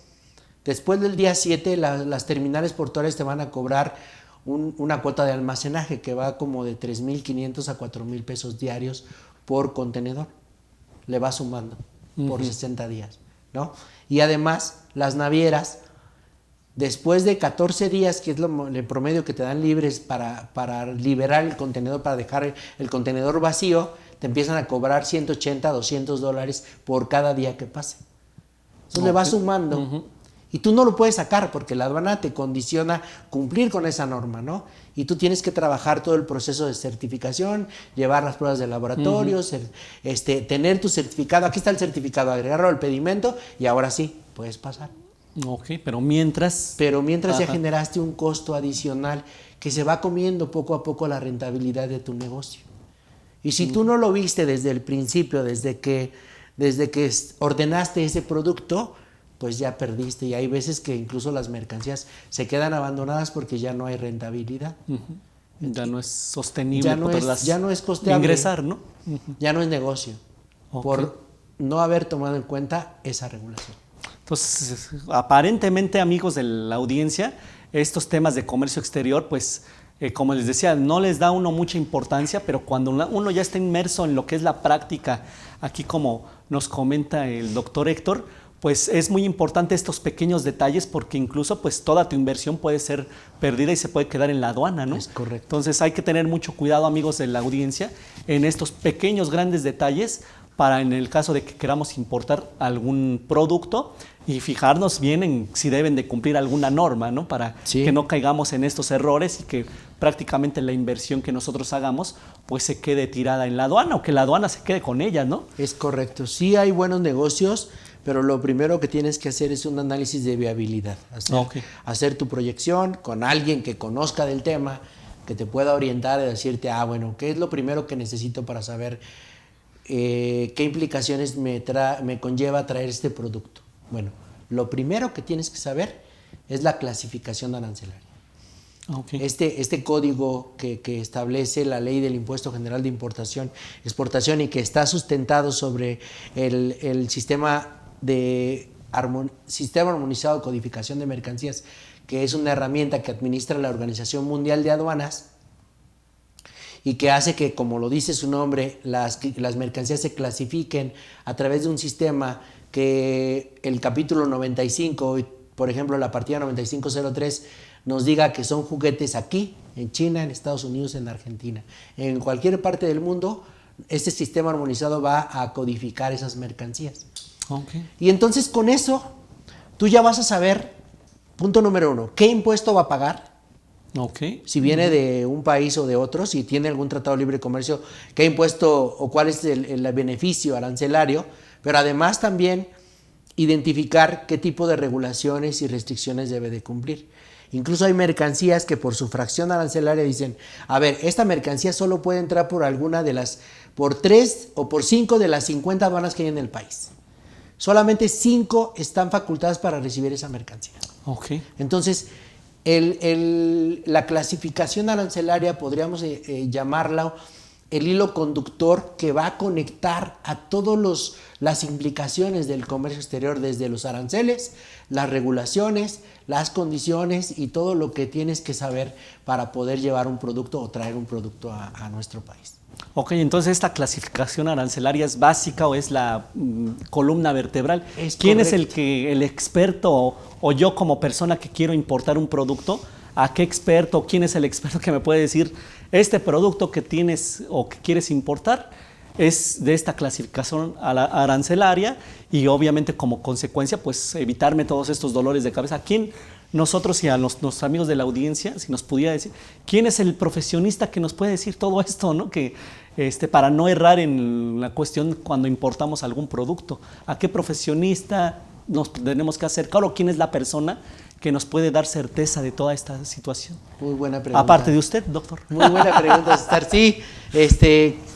después del día 7, las terminales portuarias te van a cobrar una cuota de almacenaje que va como de 3,500 a 4,000 pesos diarios por contenedor. Le va sumando por 60 días, ¿no? Y además, las navieras, después de 14 días, que es el promedio que te dan libres para liberar el contenedor, para dejar el contenedor vacío, te empiezan a cobrar $180, $200 por cada día que pase. Entonces le va sumando. Y tú no lo puedes sacar porque la aduana te condiciona cumplir con esa norma, ¿no? Y tú tienes que trabajar todo el proceso de certificación, llevar las pruebas de laboratorio, tener tu certificado. Aquí está el certificado, agregarlo al pedimento y ahora sí, puedes pasar. Ok, pero mientras ya generaste un costo adicional que se va comiendo poco a poco la rentabilidad de tu negocio. Y si tú no lo viste desde el principio, desde que ordenaste ese producto, pues ya perdiste. Y hay veces que incluso las mercancías se quedan abandonadas porque ya no hay rentabilidad. Ya no es sostenible, ya no es costeable ingresar, ¿no? Ya no es negocio, por no haber tomado en cuenta esa regulación. Entonces, aparentemente, amigos de la audiencia, estos temas de comercio exterior, pues, como les decía, no les da uno mucha importancia, pero cuando uno ya está inmerso en lo que es la práctica, aquí como nos comenta el doctor Héctor, pues es muy importante estos pequeños detalles porque incluso pues toda tu inversión puede ser perdida y se puede quedar en la aduana, ¿no? Es correcto. Entonces hay que tener mucho cuidado, amigos de la audiencia, en estos pequeños, grandes detalles para en el caso de que queramos importar algún producto y fijarnos bien en si deben de cumplir alguna norma, ¿no? Para que no caigamos en estos errores y que prácticamente la inversión que nosotros hagamos pues se quede tirada en la aduana o que la aduana se quede con ella, ¿no? Es correcto. Sí hay buenos negocios, pero lo primero que tienes que hacer es un análisis de viabilidad. Hacer tu proyección con alguien que conozca del tema, que te pueda orientar y decirte, bueno, ¿qué es lo primero que necesito para saber qué implicaciones me conlleva traer este producto? Bueno, lo primero que tienes que saber es la clasificación arancelaria. Este código que establece la ley del Impuesto General de Importación, Exportación y que está sustentado sobre el sistema armonizado de codificación de mercancías, que es una herramienta que administra la Organización Mundial de Aduanas y que hace que, como lo dice su nombre, las mercancías se clasifiquen a través de un sistema que el capítulo 95, por ejemplo la partida 9503, nos diga que son juguetes aquí, en China, en Estados Unidos, en Argentina. En cualquier parte del mundo, este sistema armonizado va a codificar esas mercancías. Y entonces con eso, tú ya vas a saber, punto número 1, qué impuesto va a pagar, Ok. Si viene de un país o de otro, si tiene algún tratado de libre comercio que ha impuesto o cuál es el beneficio arancelario, pero además también identificar qué tipo de regulaciones y restricciones debe de cumplir. Incluso hay mercancías que por su fracción arancelaria dicen, a ver, esta mercancía solo puede entrar por alguna de las, por 3 o por 5 de las 50 aduanas que hay en el país. Solamente 5 están facultadas para recibir esa mercancía. Ok. Entonces, la clasificación arancelaria podríamos llamarla el hilo conductor que va a conectar a todas las implicaciones del comercio exterior, desde los aranceles, las regulaciones, las condiciones y todo lo que tienes que saber para poder llevar un producto o traer un producto a nuestro país. Ok, entonces esta clasificación arancelaria es básica o es la columna vertebral. ¿Quién es el experto o yo como persona que quiero importar un producto? ¿A qué experto? ¿Quién es el experto que me puede decir este producto que tienes o que quieres importar es de esta clasificación arancelaria y obviamente como consecuencia pues evitarme todos estos dolores de cabeza? ¿Quién? Nosotros y a nuestros amigos de la audiencia, si nos pudiera decir, ¿quién es el profesionista que nos puede decir todo esto, ¿no? Que, para no errar en la cuestión cuando importamos algún producto? ¿A qué profesionista nos tenemos que acercar o quién es la persona que nos puede dar certeza de toda esta situación? Muy buena pregunta. Aparte de usted, doctor. Muy buena pregunta, César. Sí,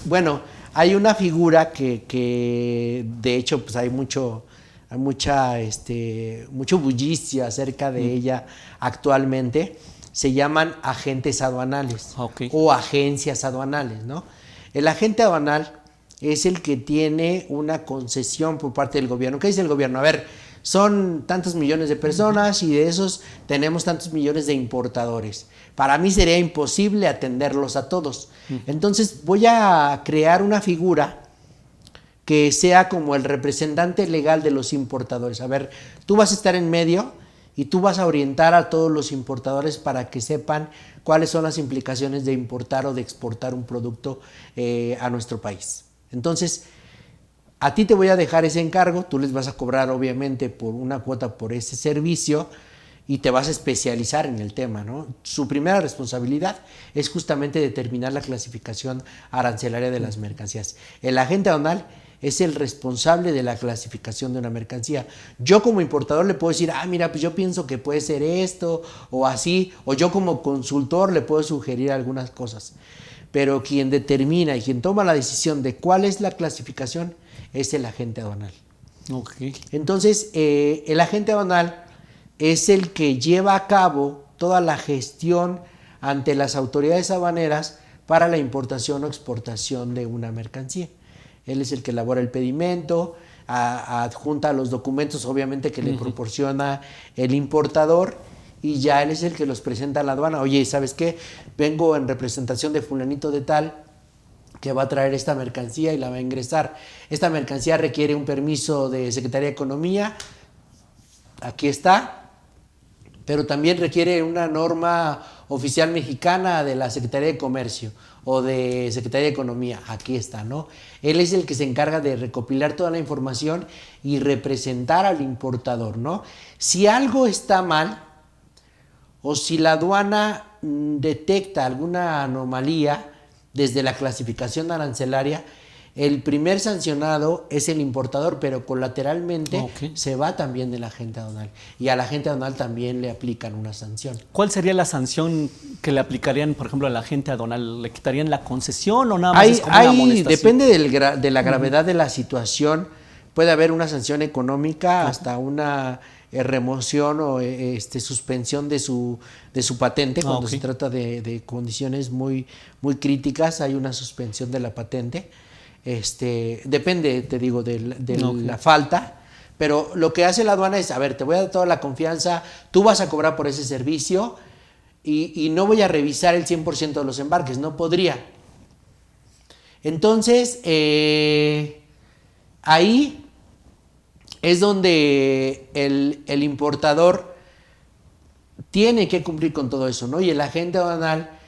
bueno, hay una figura que de hecho pues hay mucho bullicio acerca de ella actualmente. Se llaman agentes aduanales o agencias aduanales, ¿no? El agente aduanal es el que tiene una concesión por parte del gobierno. ¿Qué dice el gobierno? A ver, son tantos millones de personas y de esos tenemos tantos millones de importadores. Para mí sería imposible atenderlos a todos. Entonces voy a crear una figura que sea como el representante legal de los importadores. A ver, tú vas a estar en medio y tú vas a orientar a todos los importadores para que sepan cuáles son las implicaciones de importar o de exportar un producto a nuestro país. Entonces, a ti te voy a dejar ese encargo, tú les vas a cobrar obviamente por una cuota por ese servicio y te vas a especializar en el tema, ¿no? Su primera responsabilidad es justamente determinar la clasificación arancelaria de las mercancías. El agente aduanal es el responsable de la clasificación de una mercancía. Yo como importador le puedo decir, mira, pues yo pienso que puede ser esto o así, o yo como consultor le puedo sugerir algunas cosas. Pero quien determina y quien toma la decisión de cuál es la clasificación es el agente aduanal. Okay. Entonces, el agente aduanal es el que lleva a cabo toda la gestión ante las autoridades aduaneras para la importación o exportación de una mercancía. Él es el que elabora el pedimento, adjunta los documentos obviamente que le proporciona el importador y ya él es el que los presenta a la aduana. Oye, ¿sabes qué? Vengo en representación de fulanito de tal que va a traer esta mercancía y la va a ingresar. Esta mercancía requiere un permiso de Secretaría de Economía, aquí está, pero también requiere una norma oficial mexicana de la Secretaría de Comercio o de Secretaría de Economía, aquí está, ¿no? Él es el que se encarga de recopilar toda la información y representar al importador, ¿no? Si algo está mal o si la aduana detecta alguna anomalía desde la clasificación arancelaria, el primer sancionado es el importador, pero colateralmente se va también del agente aduanal. Y al agente aduanal también le aplican una sanción. ¿Cuál sería la sanción que le aplicarían, por ejemplo, al agente aduanal? ¿Le quitarían la concesión o nada más es como una amonestación? Depende de la gravedad de la situación. Puede haber una sanción económica hasta una remoción o suspensión de su patente. Cuando se trata de condiciones muy, muy críticas, hay una suspensión de la patente. Depende, te digo, de la falta, pero lo que hace la aduana es, a ver, te voy a dar toda la confianza, tú vas a cobrar por ese servicio y no voy a revisar el 100% de los embarques, no podría. Entonces, ahí es donde el importador tiene que cumplir con todo eso, ¿no? Y el agente aduanal,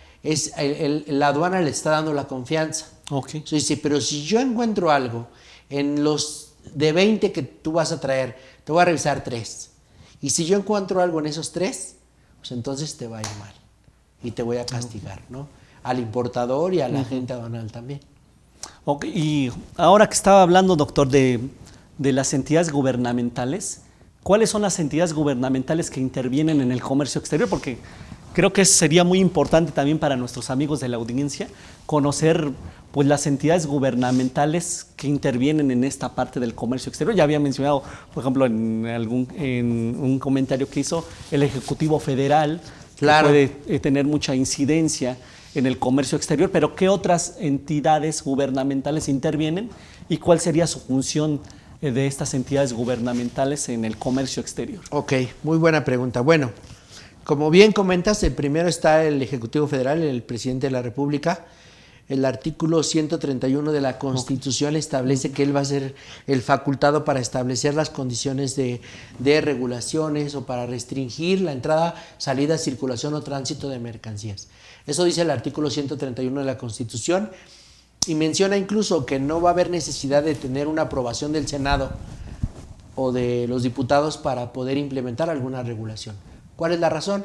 la aduana le está dando la confianza. Entonces dice, pero si yo encuentro algo en los de 20 que tú vas a traer, te voy a revisar 3. Y si yo encuentro algo en esos 3, pues entonces te va a ir mal. y te voy a castigar, ¿no? Al importador y al agente aduanal también. Okay. Y ahora que estaba hablando, doctor, de las entidades gubernamentales, ¿cuáles son las entidades gubernamentales que intervienen en el comercio exterior? Porque creo que sería muy importante también para nuestros amigos de la audiencia conocer pues, las entidades gubernamentales que intervienen en esta parte del comercio exterior. Ya había mencionado, por ejemplo, en un comentario que hizo el Ejecutivo Federal, Claro. que puede tener mucha incidencia en el comercio exterior, pero ¿qué otras entidades gubernamentales intervienen y cuál sería su función de estas entidades gubernamentales en el comercio exterior? Ok, muy buena pregunta. Bueno, como bien comentas, el primero está el Ejecutivo Federal, el presidente de la República. El artículo 131 de la Constitución establece que él va a ser el facultado para establecer las condiciones de regulaciones o para restringir la entrada, salida, circulación o tránsito de mercancías. Eso dice el artículo 131 de la Constitución y menciona incluso que no va a haber necesidad de tener una aprobación del Senado o de los diputados para poder implementar alguna regulación. ¿Cuál es la razón?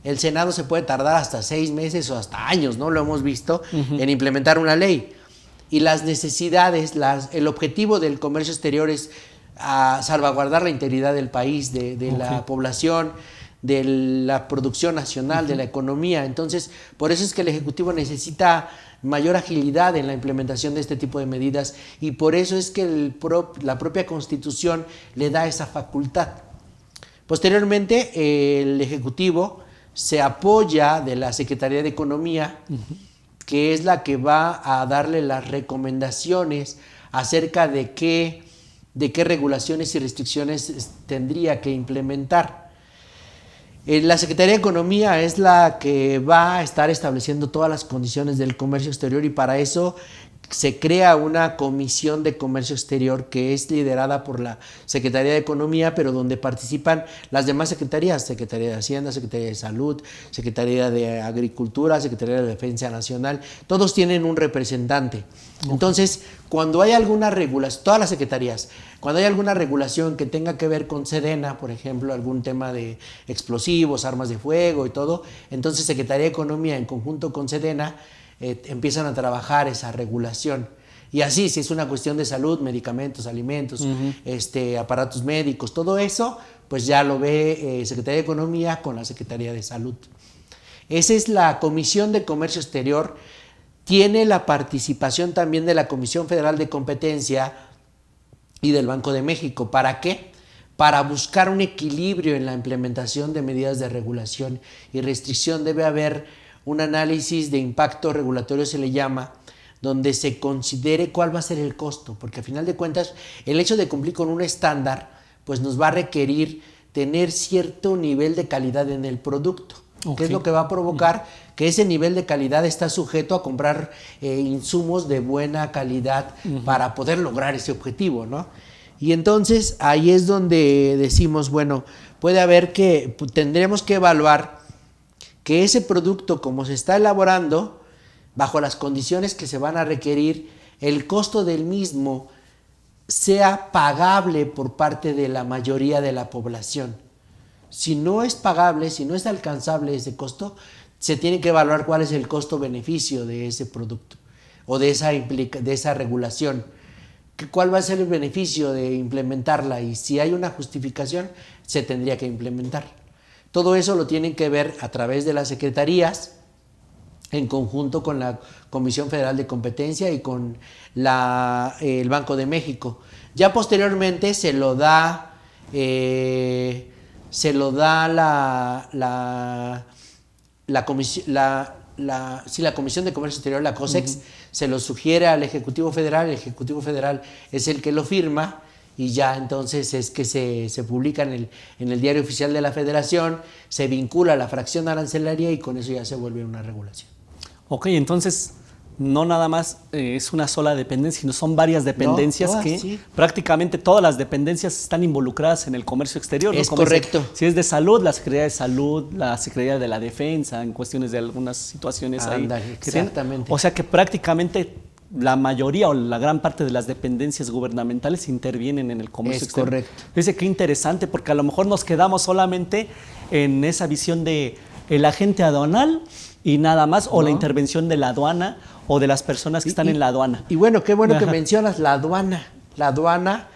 El Senado se puede tardar hasta 6 meses o hasta años, ¿no? Lo hemos visto, en implementar una ley. Y las necesidades, el objetivo del comercio exterior es salvaguardar la integridad del país, de la población, de la producción nacional, de la economía. Entonces, por eso es que el Ejecutivo necesita mayor agilidad en la implementación de este tipo de medidas y por eso es que la propia Constitución le da esa facultad. Posteriormente, el Ejecutivo se apoya de la Secretaría de Economía, que es la que va a darle las recomendaciones acerca de qué regulaciones y restricciones tendría que implementar. La Secretaría de Economía es la que va a estar estableciendo todas las condiciones del comercio exterior y para eso se crea una comisión de comercio exterior que es liderada por la Secretaría de Economía, pero donde participan las demás secretarías, Secretaría de Hacienda, Secretaría de Salud, Secretaría de Agricultura, Secretaría de Defensa Nacional, todos tienen un representante. Entonces, cuando hay alguna regulación, todas las secretarías, cuando hay alguna regulación que tenga que ver con Sedena, por ejemplo, algún tema de explosivos, armas de fuego y todo, entonces Secretaría de Economía en conjunto con Sedena empiezan a trabajar esa regulación. Y así, si es una cuestión de salud, medicamentos, alimentos, aparatos médicos, todo eso, pues ya lo ve Secretaría de Economía con la Secretaría de Salud. Esa es la Comisión de Comercio Exterior. Tiene la participación también de la Comisión Federal de Competencia y del Banco de México. ¿Para qué? Para buscar un equilibrio en la implementación de medidas de regulación y restricción. Debe haber un análisis de impacto regulatorio, se le llama, donde se considere cuál va a ser el costo, porque al final de cuentas el hecho de cumplir con un estándar pues nos va a requerir tener cierto nivel de calidad en el producto, que es lo que va a provocar que ese nivel de calidad está sujeto a comprar insumos de buena calidad para poder lograr ese objetivo, ¿no? Y entonces ahí es donde decimos, bueno, puede haber que tendremos que evaluar que ese producto, como se está elaborando, bajo las condiciones que se van a requerir, el costo del mismo sea pagable por parte de la mayoría de la población. Si no es pagable, si no es alcanzable ese costo, se tiene que evaluar cuál es el costo-beneficio de ese producto o de esa regulación. ¿Cuál va a ser el beneficio de implementarla? Y si hay una justificación, se tendría que implementar. Todo eso lo tienen que ver a través de las secretarías, en conjunto con la Comisión Federal de Competencia y con el Banco de México. Ya posteriormente se lo da la Comisión de Comercio Exterior, la COSEX, se lo sugiere al Ejecutivo Federal, el Ejecutivo Federal es el que lo firma y ya entonces es que se publica en el Diario Oficial de la Federación, se vincula a la fracción arancelaria y con eso ya se vuelve una regulación. Ok, entonces no nada más es una sola dependencia, sino son varias dependencias prácticamente todas las dependencias están involucradas en el comercio exterior. Es ¿no? correcto. Si es de salud, la Secretaría de Salud, la Secretaría de la Defensa, en cuestiones de algunas situaciones ahí. Exactamente. O sea que prácticamente la mayoría o la gran parte de las dependencias gubernamentales intervienen en el comercio exterior. Es correcto. Dice qué interesante, porque a lo mejor nos quedamos solamente en esa visión de el agente aduanal y nada más, o ¿no? la intervención de la aduana o de las personas que están en la aduana. Y bueno, qué bueno que mencionas la aduana. La aduana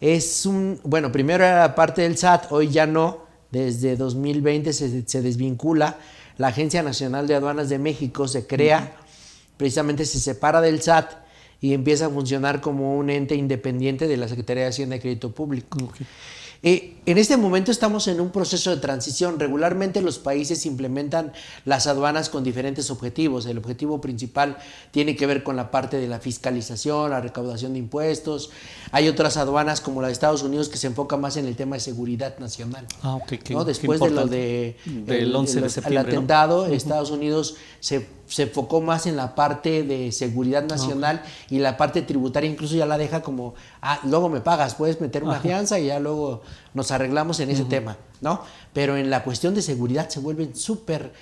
es bueno, primero era parte del SAT, hoy ya no. Desde 2020 se desvincula. La Agencia Nacional de Aduanas de México se crea, precisamente se separa del SAT y empieza a funcionar como un ente independiente de la Secretaría de Hacienda y Crédito Público. Okay. En este momento estamos en un proceso de transición. Regularmente los países implementan las aduanas con diferentes objetivos. El objetivo principal tiene que ver con la parte de la fiscalización, la recaudación de impuestos. Hay otras aduanas como la de Estados Unidos que se enfoca más en el tema de seguridad nacional. Ah, ok. ¿no? Después de lo del 11 de septiembre, el atentado, ¿no? Estados Unidos se enfocó más en la parte de seguridad nacional y la parte tributaria incluso ya la deja como, luego me pagas, puedes meter una fianza y ya luego nos arreglamos en ese tema, ¿no? Pero en la cuestión de seguridad se vuelven súper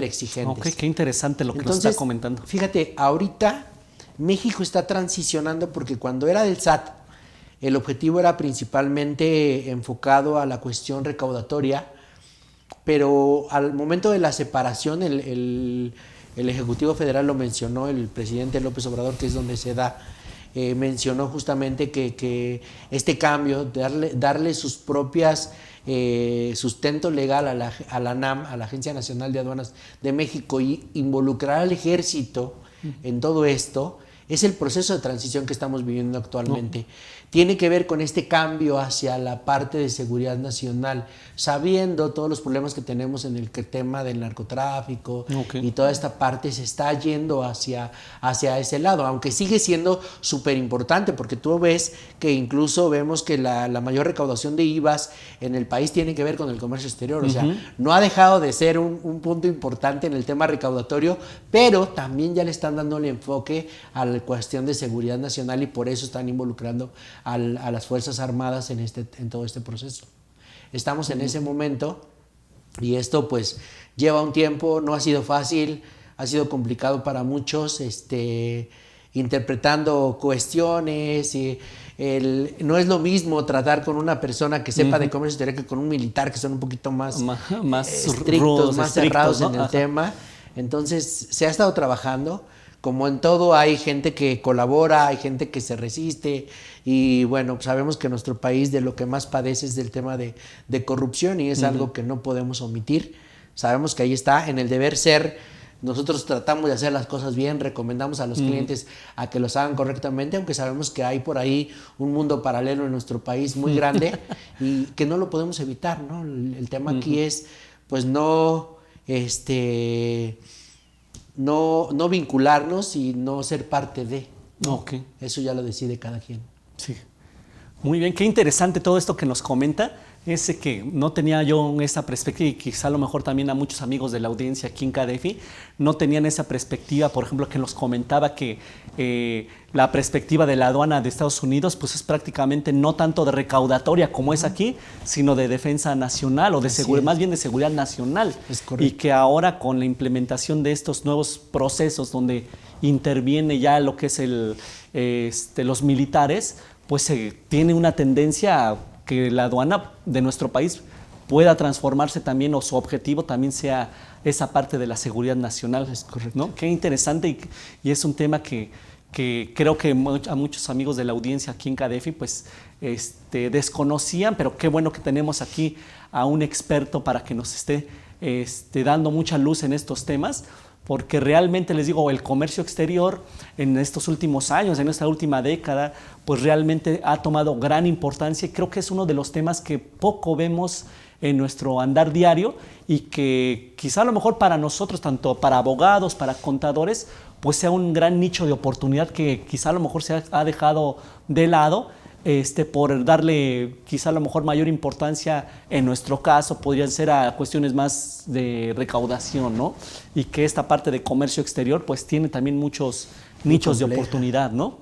exigentes. Ok, qué interesante lo que nos está comentando. Fíjate, ahorita México está transicionando porque cuando era del SAT, el objetivo era principalmente enfocado a la cuestión recaudatoria, pero al momento de la separación, el Ejecutivo Federal lo mencionó, el presidente López Obrador, que es donde se da, mencionó justamente que este cambio, darle sus propias sustento legal a la NAM, a la Agencia Nacional de Aduanas de México, y involucrar al ejército en todo esto, es el proceso de transición que estamos viviendo actualmente. Tiene que ver con este cambio hacia la parte de seguridad nacional, sabiendo todos los problemas que tenemos en el tema del narcotráfico y toda esta parte se está yendo hacia ese lado, aunque sigue siendo súper importante, porque tú ves que incluso vemos que la mayor recaudación de IVAs en el país tiene que ver con el comercio exterior, o sea, no ha dejado de ser un punto importante en el tema recaudatorio, pero también ya le están dando el enfoque a la cuestión de seguridad nacional y por eso están involucrando a las Fuerzas Armadas en todo este proceso. Estamos en ese momento y esto pues lleva un tiempo, no ha sido fácil, ha sido complicado para muchos, interpretando cuestiones no es lo mismo tratar con una persona que sepa de comercio exterior que con un militar, que son un poquito más estrictos, más cerrados, ¿no? En el tema. Entonces se ha estado trabajando. Como en todo, hay gente que colabora, hay gente que se resiste y bueno, sabemos que nuestro país de lo que más padece es del tema de corrupción y es algo que no podemos omitir. Sabemos que ahí está, en el deber ser, nosotros tratamos de hacer las cosas bien, recomendamos a los clientes a que los hagan correctamente, aunque sabemos que hay por ahí un mundo paralelo en nuestro país muy grande y que no lo podemos evitar, ¿no? El tema aquí es, pues no vincularnos y no ser parte de. Okay. Eso ya lo decide cada quien. Sí. Muy bien, qué interesante todo esto que nos comenta. Ese que no tenía yo esa perspectiva y quizá a lo mejor también a muchos amigos de la audiencia aquí en KDFI no tenían esa perspectiva, por ejemplo, que nos comentaba que la perspectiva de la aduana de Estados Unidos pues es prácticamente no tanto de recaudatoria como es aquí, sino de defensa nacional o de seguridad, más bien de seguridad nacional. Es correcto. Y que ahora con la implementación de estos nuevos procesos donde interviene ya lo que es los militares, pues se tiene una tendencia a que la aduana de nuestro país pueda transformarse también o su objetivo también sea esa parte de la seguridad nacional. Es correcto. ¿No? Qué interesante y es un tema que creo que a muchos amigos de la audiencia aquí en KDFI pues desconocían, pero qué bueno que tenemos aquí a un experto para que nos esté dando mucha luz en estos temas, porque realmente les digo, el comercio exterior en estos últimos años, en esta última década, pues realmente ha tomado gran importancia y creo que es uno de los temas que poco vemos en nuestro andar diario y que quizá a lo mejor para nosotros, tanto para abogados, para contadores, pues sea un gran nicho de oportunidad que quizá a lo mejor se ha dejado de lado por darle quizá a lo mejor mayor importancia, en nuestro caso podrían ser a cuestiones más de recaudación, ¿no? Y que esta parte de comercio exterior pues tiene también muchos nichos de oportunidad, ¿no?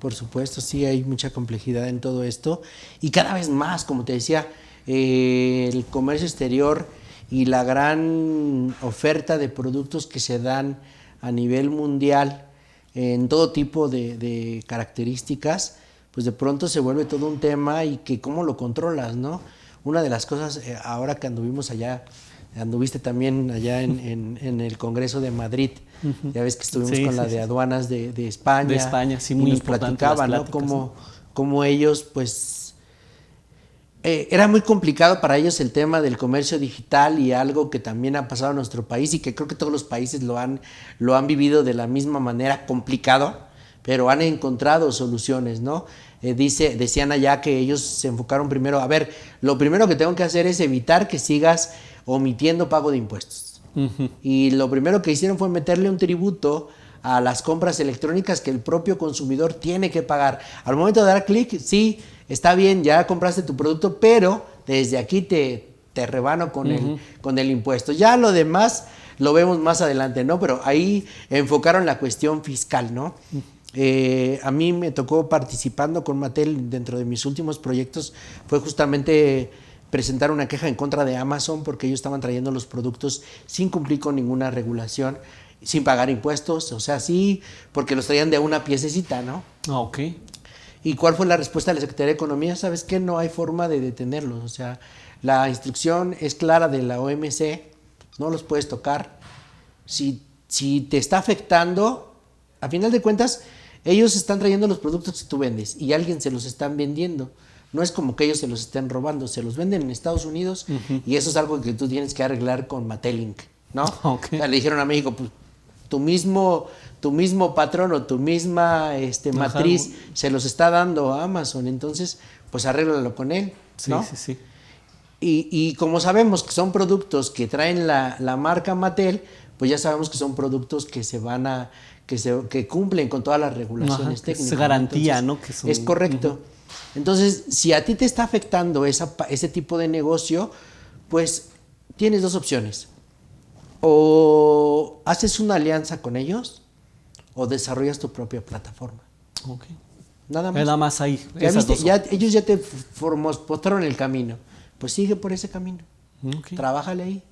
Por supuesto, sí, hay mucha complejidad en todo esto y cada vez más, como te decía, el comercio exterior y la gran oferta de productos que se dan a nivel mundial en todo tipo de características, pues de pronto se vuelve todo un tema y que cómo lo controlas, ¿no? Una de las cosas, ahora que anduvimos allá Anduviste también allá en el Congreso de Madrid. Ya ves que estuvimos con la de aduanas de España. De España, sí, muy importante. Platicaban, ¿no? Cómo ellos, pues, era muy complicado para ellos el tema del comercio digital, y algo que también ha pasado en nuestro país y que creo que todos los países lo han vivido de la misma manera, complicado, pero han encontrado soluciones, ¿no? Decían allá que ellos se enfocaron primero, a ver, lo primero que tengo que hacer es evitar que sigas omitiendo pago de impuestos. Y lo primero que hicieron fue meterle un tributo a las compras electrónicas que el propio consumidor tiene que pagar. Al momento de dar clic, sí, está bien, ya compraste tu producto, pero desde aquí te rebano con el impuesto. Ya lo demás lo vemos más adelante, ¿no? Pero ahí enfocaron la cuestión fiscal, ¿no? A mí me tocó, participando con Mattel dentro de mis últimos proyectos, fue justamente presentar una queja en contra de Amazon porque ellos estaban trayendo los productos sin cumplir con ninguna regulación, sin pagar impuestos, o sea, sí, porque los traían de una piececita, ¿no? Ok. ¿Y cuál fue la respuesta de la Secretaría de Economía? ¿Sabes qué? No hay forma de detenerlos, o sea, la instrucción es clara de la OMC, no los puedes tocar. Si te está afectando, a final de cuentas, ellos están trayendo los productos que tú vendes y alguien se los están vendiendo. No es como que ellos se los estén robando, se los venden en Estados Unidos y eso es algo que tú tienes que arreglar con Mattelink, ¿no? Okay. O sea, le dijeron a México, pues tu mismo patrón o tu misma matriz se los está dando a Amazon, entonces pues arréglalo con él, ¿no? Sí. Y como sabemos que son productos que traen la marca Mattel, pues ya sabemos que son productos que que cumplen con todas las regulaciones técnicas. Es garantía, entonces, ¿no? Es correcto. Entonces, si a ti te está afectando ese tipo de negocio, pues tienes dos opciones. O haces una alianza con ellos o desarrollas tu propia plataforma. Okay. Nada más. Nada más ahí. Ellos ya te mostraron el camino. Pues sigue por ese camino. Okay. Trabájale ahí.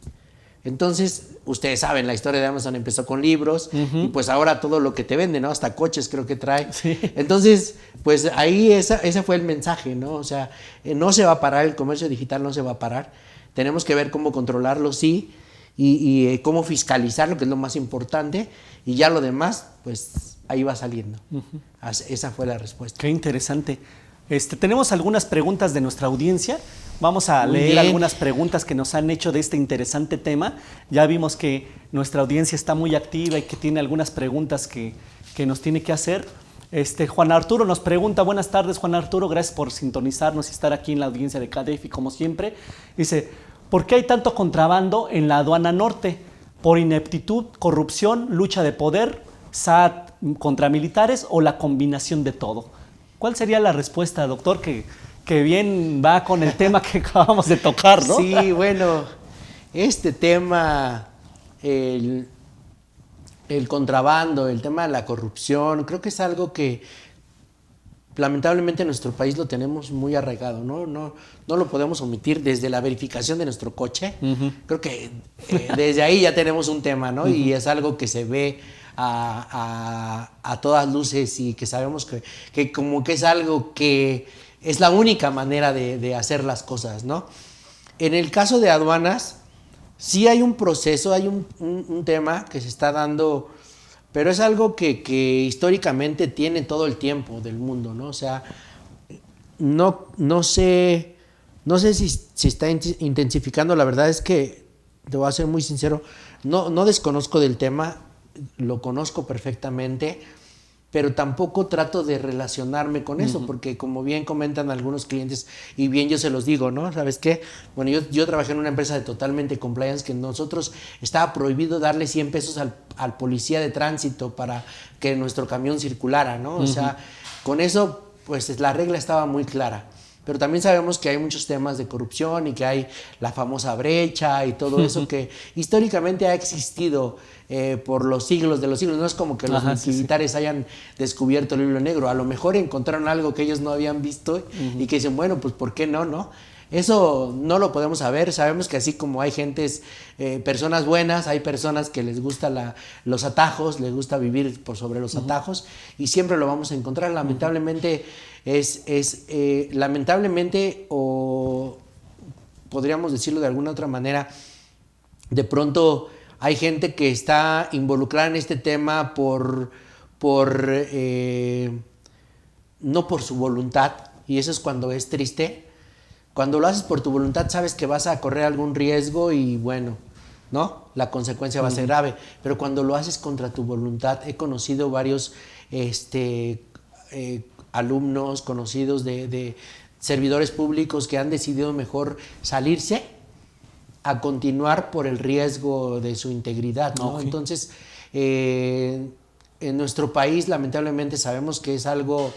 Entonces, ustedes saben, la historia de Amazon empezó con libros y pues ahora todo lo que te vende, ¿no? Hasta coches creo que trae. Sí. Entonces, pues ahí ese fue el mensaje, ¿no? O sea, no se va a parar, el comercio digital no se va a parar. Tenemos que ver cómo controlarlo, sí, y cómo fiscalizarlo, que es lo más importante, y ya lo demás, pues ahí va saliendo. Esa fue la respuesta. Qué interesante. Tenemos algunas preguntas de nuestra audiencia. Vamos a leer algunas preguntas que nos han hecho de este interesante tema. Ya vimos que nuestra audiencia está muy activa y que tiene algunas preguntas que nos tiene que hacer. Juan Arturo nos pregunta, buenas tardes Juan Arturo, gracias por sintonizarnos y estar aquí en la audiencia de KDFI como siempre. Dice, ¿por qué hay tanto contrabando en la aduana norte? ¿Por ineptitud, corrupción, lucha de poder, SAT contra militares o la combinación de todo? ¿Cuál sería la respuesta, doctor, que bien va con el tema que acabamos de tocar, ¿no? Sí, bueno, este tema, el contrabando, el tema de la corrupción, creo que es algo que lamentablemente en nuestro país lo tenemos muy arraigado, ¿no? No lo podemos omitir desde la verificación de nuestro coche. Creo que desde ahí ya tenemos un tema, ¿no? Y es algo que se ve a todas luces y que sabemos que como que es algo que es la única manera de hacer las cosas, ¿no? En el caso de aduanas, sí hay un proceso, hay un tema que se está dando, pero es algo que históricamente tiene todo el tiempo del mundo, ¿no? O sea, no sé si se está intensificando, la verdad es que, te voy a ser muy sincero, no desconozco del tema, lo conozco perfectamente, pero tampoco trato de relacionarme con eso, porque como bien comentan algunos clientes, y bien yo se los digo, ¿no? ¿Sabes qué? Bueno, yo trabajé en una empresa de totalmente compliance que nosotros estaba prohibido darle 100 pesos al policía de tránsito para que nuestro camión circulara, ¿no? O sea, con eso, pues la regla estaba muy clara. Pero también sabemos que hay muchos temas de corrupción y que hay la famosa brecha y todo eso que históricamente ha existido por los siglos de los siglos. No es como que los militares hayan descubierto el libro negro. A lo mejor encontraron algo que ellos no habían visto y que dicen, bueno, pues ¿por qué no, no? Eso no lo podemos saber. Sabemos que así como hay gentes, personas buenas, hay personas que les gusta los atajos, les gusta vivir por sobre los atajos y siempre lo vamos a encontrar. Lamentablemente lamentablemente, o podríamos decirlo de alguna otra manera, De pronto hay gente que está involucrada en este tema no por su voluntad, y eso es cuando es triste. Cuando lo haces por tu voluntad sabes que vas a correr algún riesgo y bueno, ¿no? La consecuencia va a ser grave. Pero cuando lo haces contra tu voluntad, he conocido varios alumnos, conocidos de servidores públicos que han decidido mejor salirse a continuar por el riesgo de su integridad, ¿no? Okay. Entonces, en nuestro país lamentablemente sabemos que es algo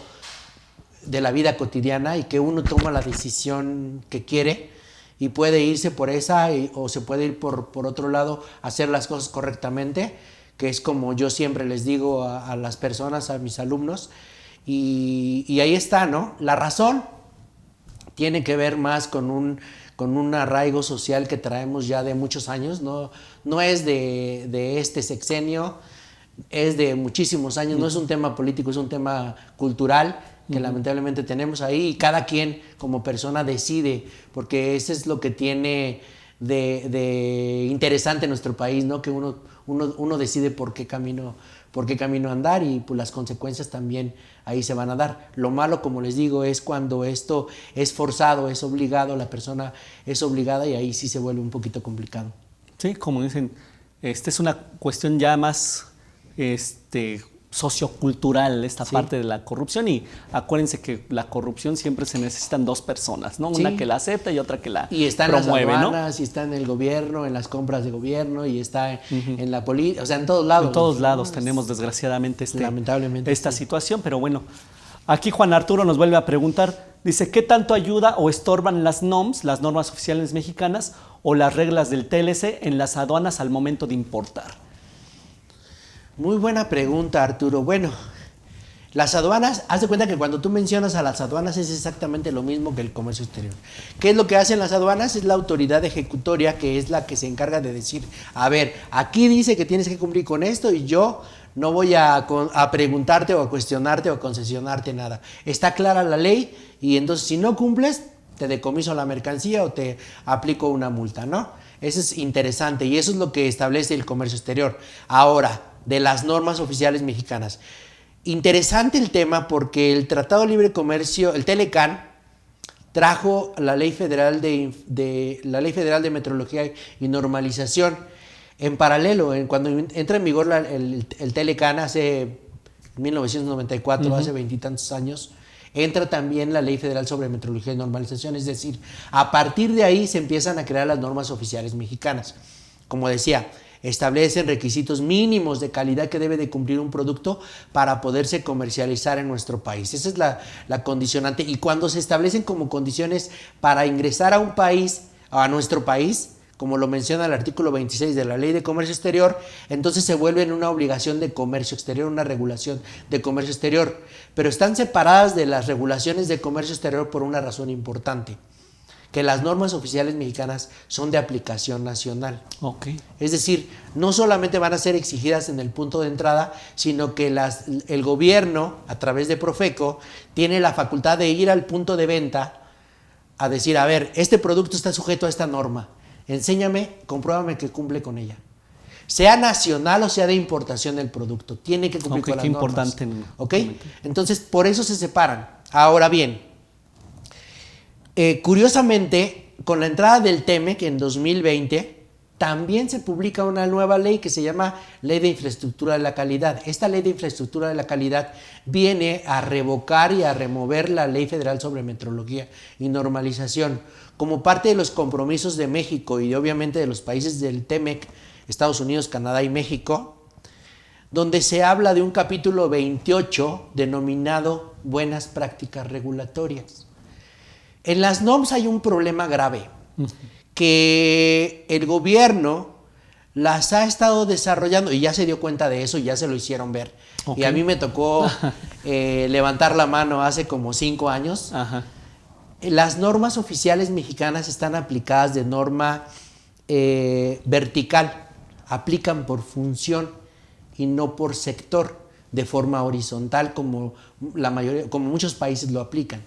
de la vida cotidiana y que uno toma la decisión que quiere y puede irse por esa o se puede ir por otro lado, hacer las cosas correctamente, que es como yo siempre les digo a las personas, a mis alumnos, y ahí está, ¿no? La razón tiene que ver más con un arraigo social que traemos ya de muchos años, no es de este sexenio, es de muchísimos años, no es un tema político, es un tema cultural que lamentablemente tenemos ahí y cada quien como persona decide, porque eso es lo que tiene de interesante en nuestro país, ¿no? Que uno decide por qué camino andar y pues las consecuencias también ahí se van a dar. Lo malo, como les digo, es cuando esto es forzado, es obligado, la persona es obligada y ahí sí se vuelve un poquito complicado. Sí, como dicen, es una cuestión ya más sociocultural, esta parte de la corrupción, y acuérdense que la corrupción siempre se necesitan dos personas, ¿no? Sí. Una que la acepta y otra que la promueve. Y está en promueve, las aduanas, ¿no? y está en el gobierno, en las compras de gobierno, y está en la política, o sea, en todos lados. En todos lados ¿no? tenemos desgraciadamente lamentablemente esta situación, pero bueno, aquí Juan Arturo nos vuelve a preguntar, dice, ¿qué tanto ayuda o estorban las NOMS, las normas oficiales mexicanas, o las reglas del TLC en las aduanas al momento de importar? Muy buena pregunta, Arturo. Bueno, las aduanas, haz de cuenta que cuando tú mencionas a las aduanas es exactamente lo mismo que el comercio exterior. ¿Qué es lo que hacen las aduanas? Es la autoridad ejecutoria, que es la que se encarga de decir, a ver, aquí dice que tienes que cumplir con esto y yo no voy a preguntarte o a cuestionarte o a concesionarte nada. Está clara la ley y entonces si no cumples, te decomiso la mercancía o te aplico una multa, ¿no? Eso es interesante y eso es lo que establece el comercio exterior. Ahora, de las normas oficiales mexicanas. Interesante el tema porque el Tratado de Libre Comercio, el TLCAN, trajo la Ley Federal de Metrología y Normalización. En paralelo, cuando entra en vigor el TLCAN hace 1994, hace veintitantos años, entra también la Ley Federal sobre Metrología y Normalización, es decir, a partir de ahí se empiezan a crear las normas oficiales mexicanas. Como decía, establecen requisitos mínimos de calidad que debe de cumplir un producto para poderse comercializar en nuestro país. Esa es la condicionante. Y cuando se establecen como condiciones para ingresar a un país, a nuestro país, como lo menciona el artículo 26 de la Ley de Comercio Exterior, entonces se vuelven una obligación de comercio exterior, una regulación de comercio exterior. Pero están separadas de las regulaciones de comercio exterior por una razón importante, que las normas oficiales mexicanas son de aplicación nacional. Okay. Es decir, no solamente van a ser exigidas en el punto de entrada, sino que el gobierno, a través de Profeco, tiene la facultad de ir al punto de venta a decir, a ver, este producto está sujeto a esta norma, enséñame, compruébame que cumple con ella. Sea nacional o sea de importación del producto, tiene que cumplir con las normas. Qué importante. ¿Okay? Entonces, por eso se separan. Ahora bien, curiosamente, con la entrada del TEMEC en 2020, también se publica una nueva ley que se llama Ley de Infraestructura de la Calidad. Esta Ley de Infraestructura de la Calidad viene a revocar y a remover la Ley Federal sobre Metrología y Normalización. Como parte de los compromisos de México y obviamente de los países del TEMEC, Estados Unidos, Canadá y México, donde se habla de un capítulo 28 denominado Buenas Prácticas Regulatorias. En las NOMS hay un problema grave, que el gobierno las ha estado desarrollando y ya se dio cuenta de eso, ya se lo hicieron ver. Okay. Y a mí me tocó levantar la mano hace como 5 años. Ajá. Las normas oficiales mexicanas están aplicadas de norma vertical, aplican por función y no por sector, de forma horizontal como muchos países lo aplican.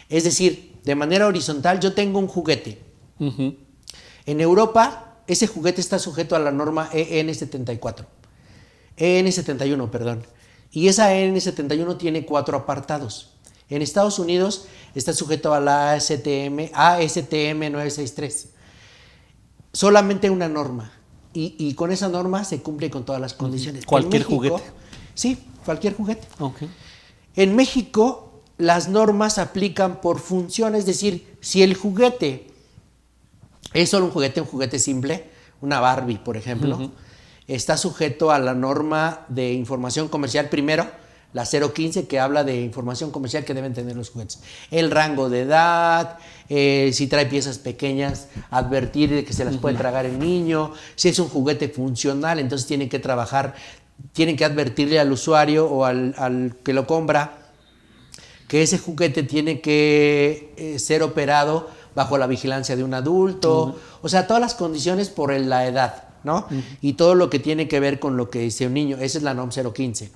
Es decir, de manera horizontal, yo tengo un juguete. En Europa ese juguete está sujeto a la norma EN71, perdón. Y esa EN71 tiene 4 apartados. En Estados Unidos está sujeto a la ASTM 963. Solamente una norma. Y con esa norma se cumple con todas las condiciones. ¿Cualquier juguete? Sí, cualquier juguete. Okay. En México, las normas aplican por función, es decir, si el juguete es solo un juguete simple, una Barbie, por ejemplo, está sujeto a la norma de información comercial primero, la 015, que habla de información comercial que deben tener los juguetes. El rango de edad, si trae piezas pequeñas, advertir de que se las puede tragar el niño. Si es un juguete funcional, entonces tienen que advertirle al usuario o al que lo compra que ese juguete tiene que ser operado bajo la vigilancia de un adulto. O sea, todas las condiciones por la edad, ¿no? Y todo lo que tiene que ver con lo que dice un niño. Esa es la NOM 015.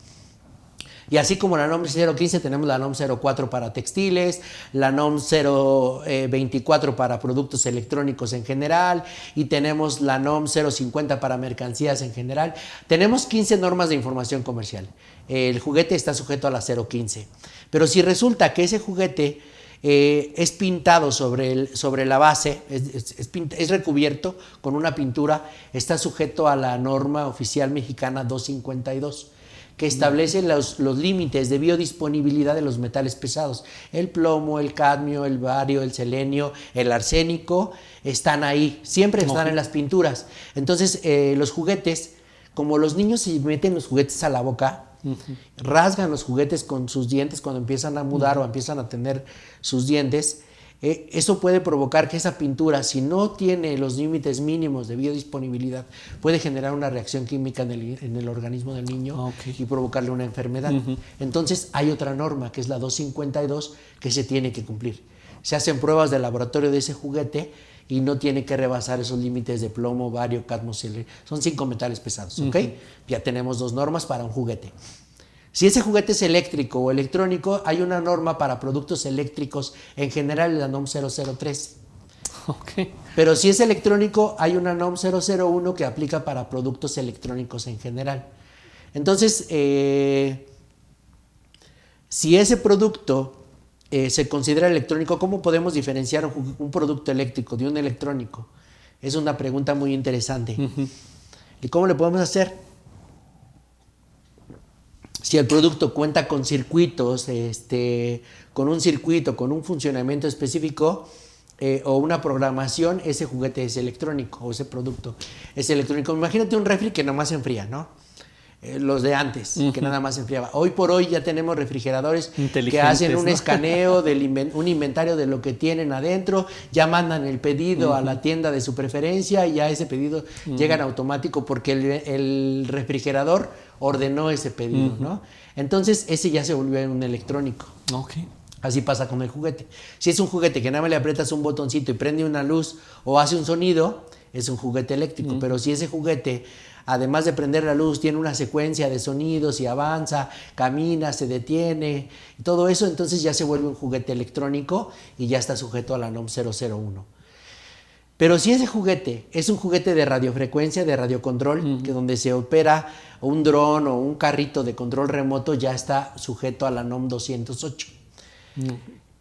Y así como la NOM 015 tenemos la NOM 04 para textiles, la NOM 024 para productos electrónicos en general, y tenemos la NOM 050 para mercancías en general. Tenemos 15 normas de información comercial. El juguete está sujeto a la 015. Pero si resulta que ese juguete es pintado sobre la base, es recubierto con una pintura, está sujeto a la norma oficial mexicana 252. Que establece los límites de biodisponibilidad de los metales pesados. El plomo, el cadmio, el bario, el selenio, el arsénico, están ahí, siempre están en las pinturas. Entonces, los juguetes, como los niños se meten los juguetes a la boca, rasgan los juguetes con sus dientes cuando empiezan a mudar o empiezan a tener sus dientes, eso puede provocar que esa pintura, si no tiene los límites mínimos de biodisponibilidad, puede generar una reacción química en el organismo del niño y provocarle una enfermedad. Entonces hay otra norma, que es la 252, que se tiene que cumplir. Se hacen pruebas de laboratorio de ese juguete y no tiene que rebasar esos límites de plomo, bario, cadmio, selenio. Son 5 metales pesados, ¿ok? Ya tenemos 2 normas para un juguete. Si ese juguete es eléctrico o electrónico, hay una norma para productos eléctricos, en general la NOM 003. Okay. Pero si es electrónico, hay una NOM 001 que aplica para productos electrónicos en general. Entonces, si ese producto se considera electrónico, ¿cómo podemos diferenciar un producto eléctrico de un electrónico? Es una pregunta muy interesante. ¿Y cómo le podemos hacer? Si el producto cuenta con circuitos, con un circuito, con un funcionamiento específico o una programación, ese juguete es electrónico o ese producto es electrónico. Imagínate un refri que nomás enfría, ¿no? Los de antes, que nada más enfriaba. Hoy por hoy ya tenemos refrigeradores que hacen un escaneo, un inventario de lo que tienen adentro, ya mandan el pedido a la tienda de su preferencia y ya ese pedido llega en automático porque el refrigerador ordenó ese pedido, ¿no? Entonces ese ya se volvió un electrónico. Okay. Así pasa con el juguete. Si es un juguete que nada más le aprietas un botoncito y prende una luz o hace un sonido, es un juguete eléctrico. Pero si ese juguete, además de prender la luz, tiene una secuencia de sonidos y avanza, camina, se detiene, y todo eso, entonces ya se vuelve un juguete electrónico y ya está sujeto a la NOM 001. Pero si ese juguete es un juguete de radiofrecuencia, de radiocontrol, que donde se opera un dron o un carrito de control remoto, ya está sujeto a la NOM 208.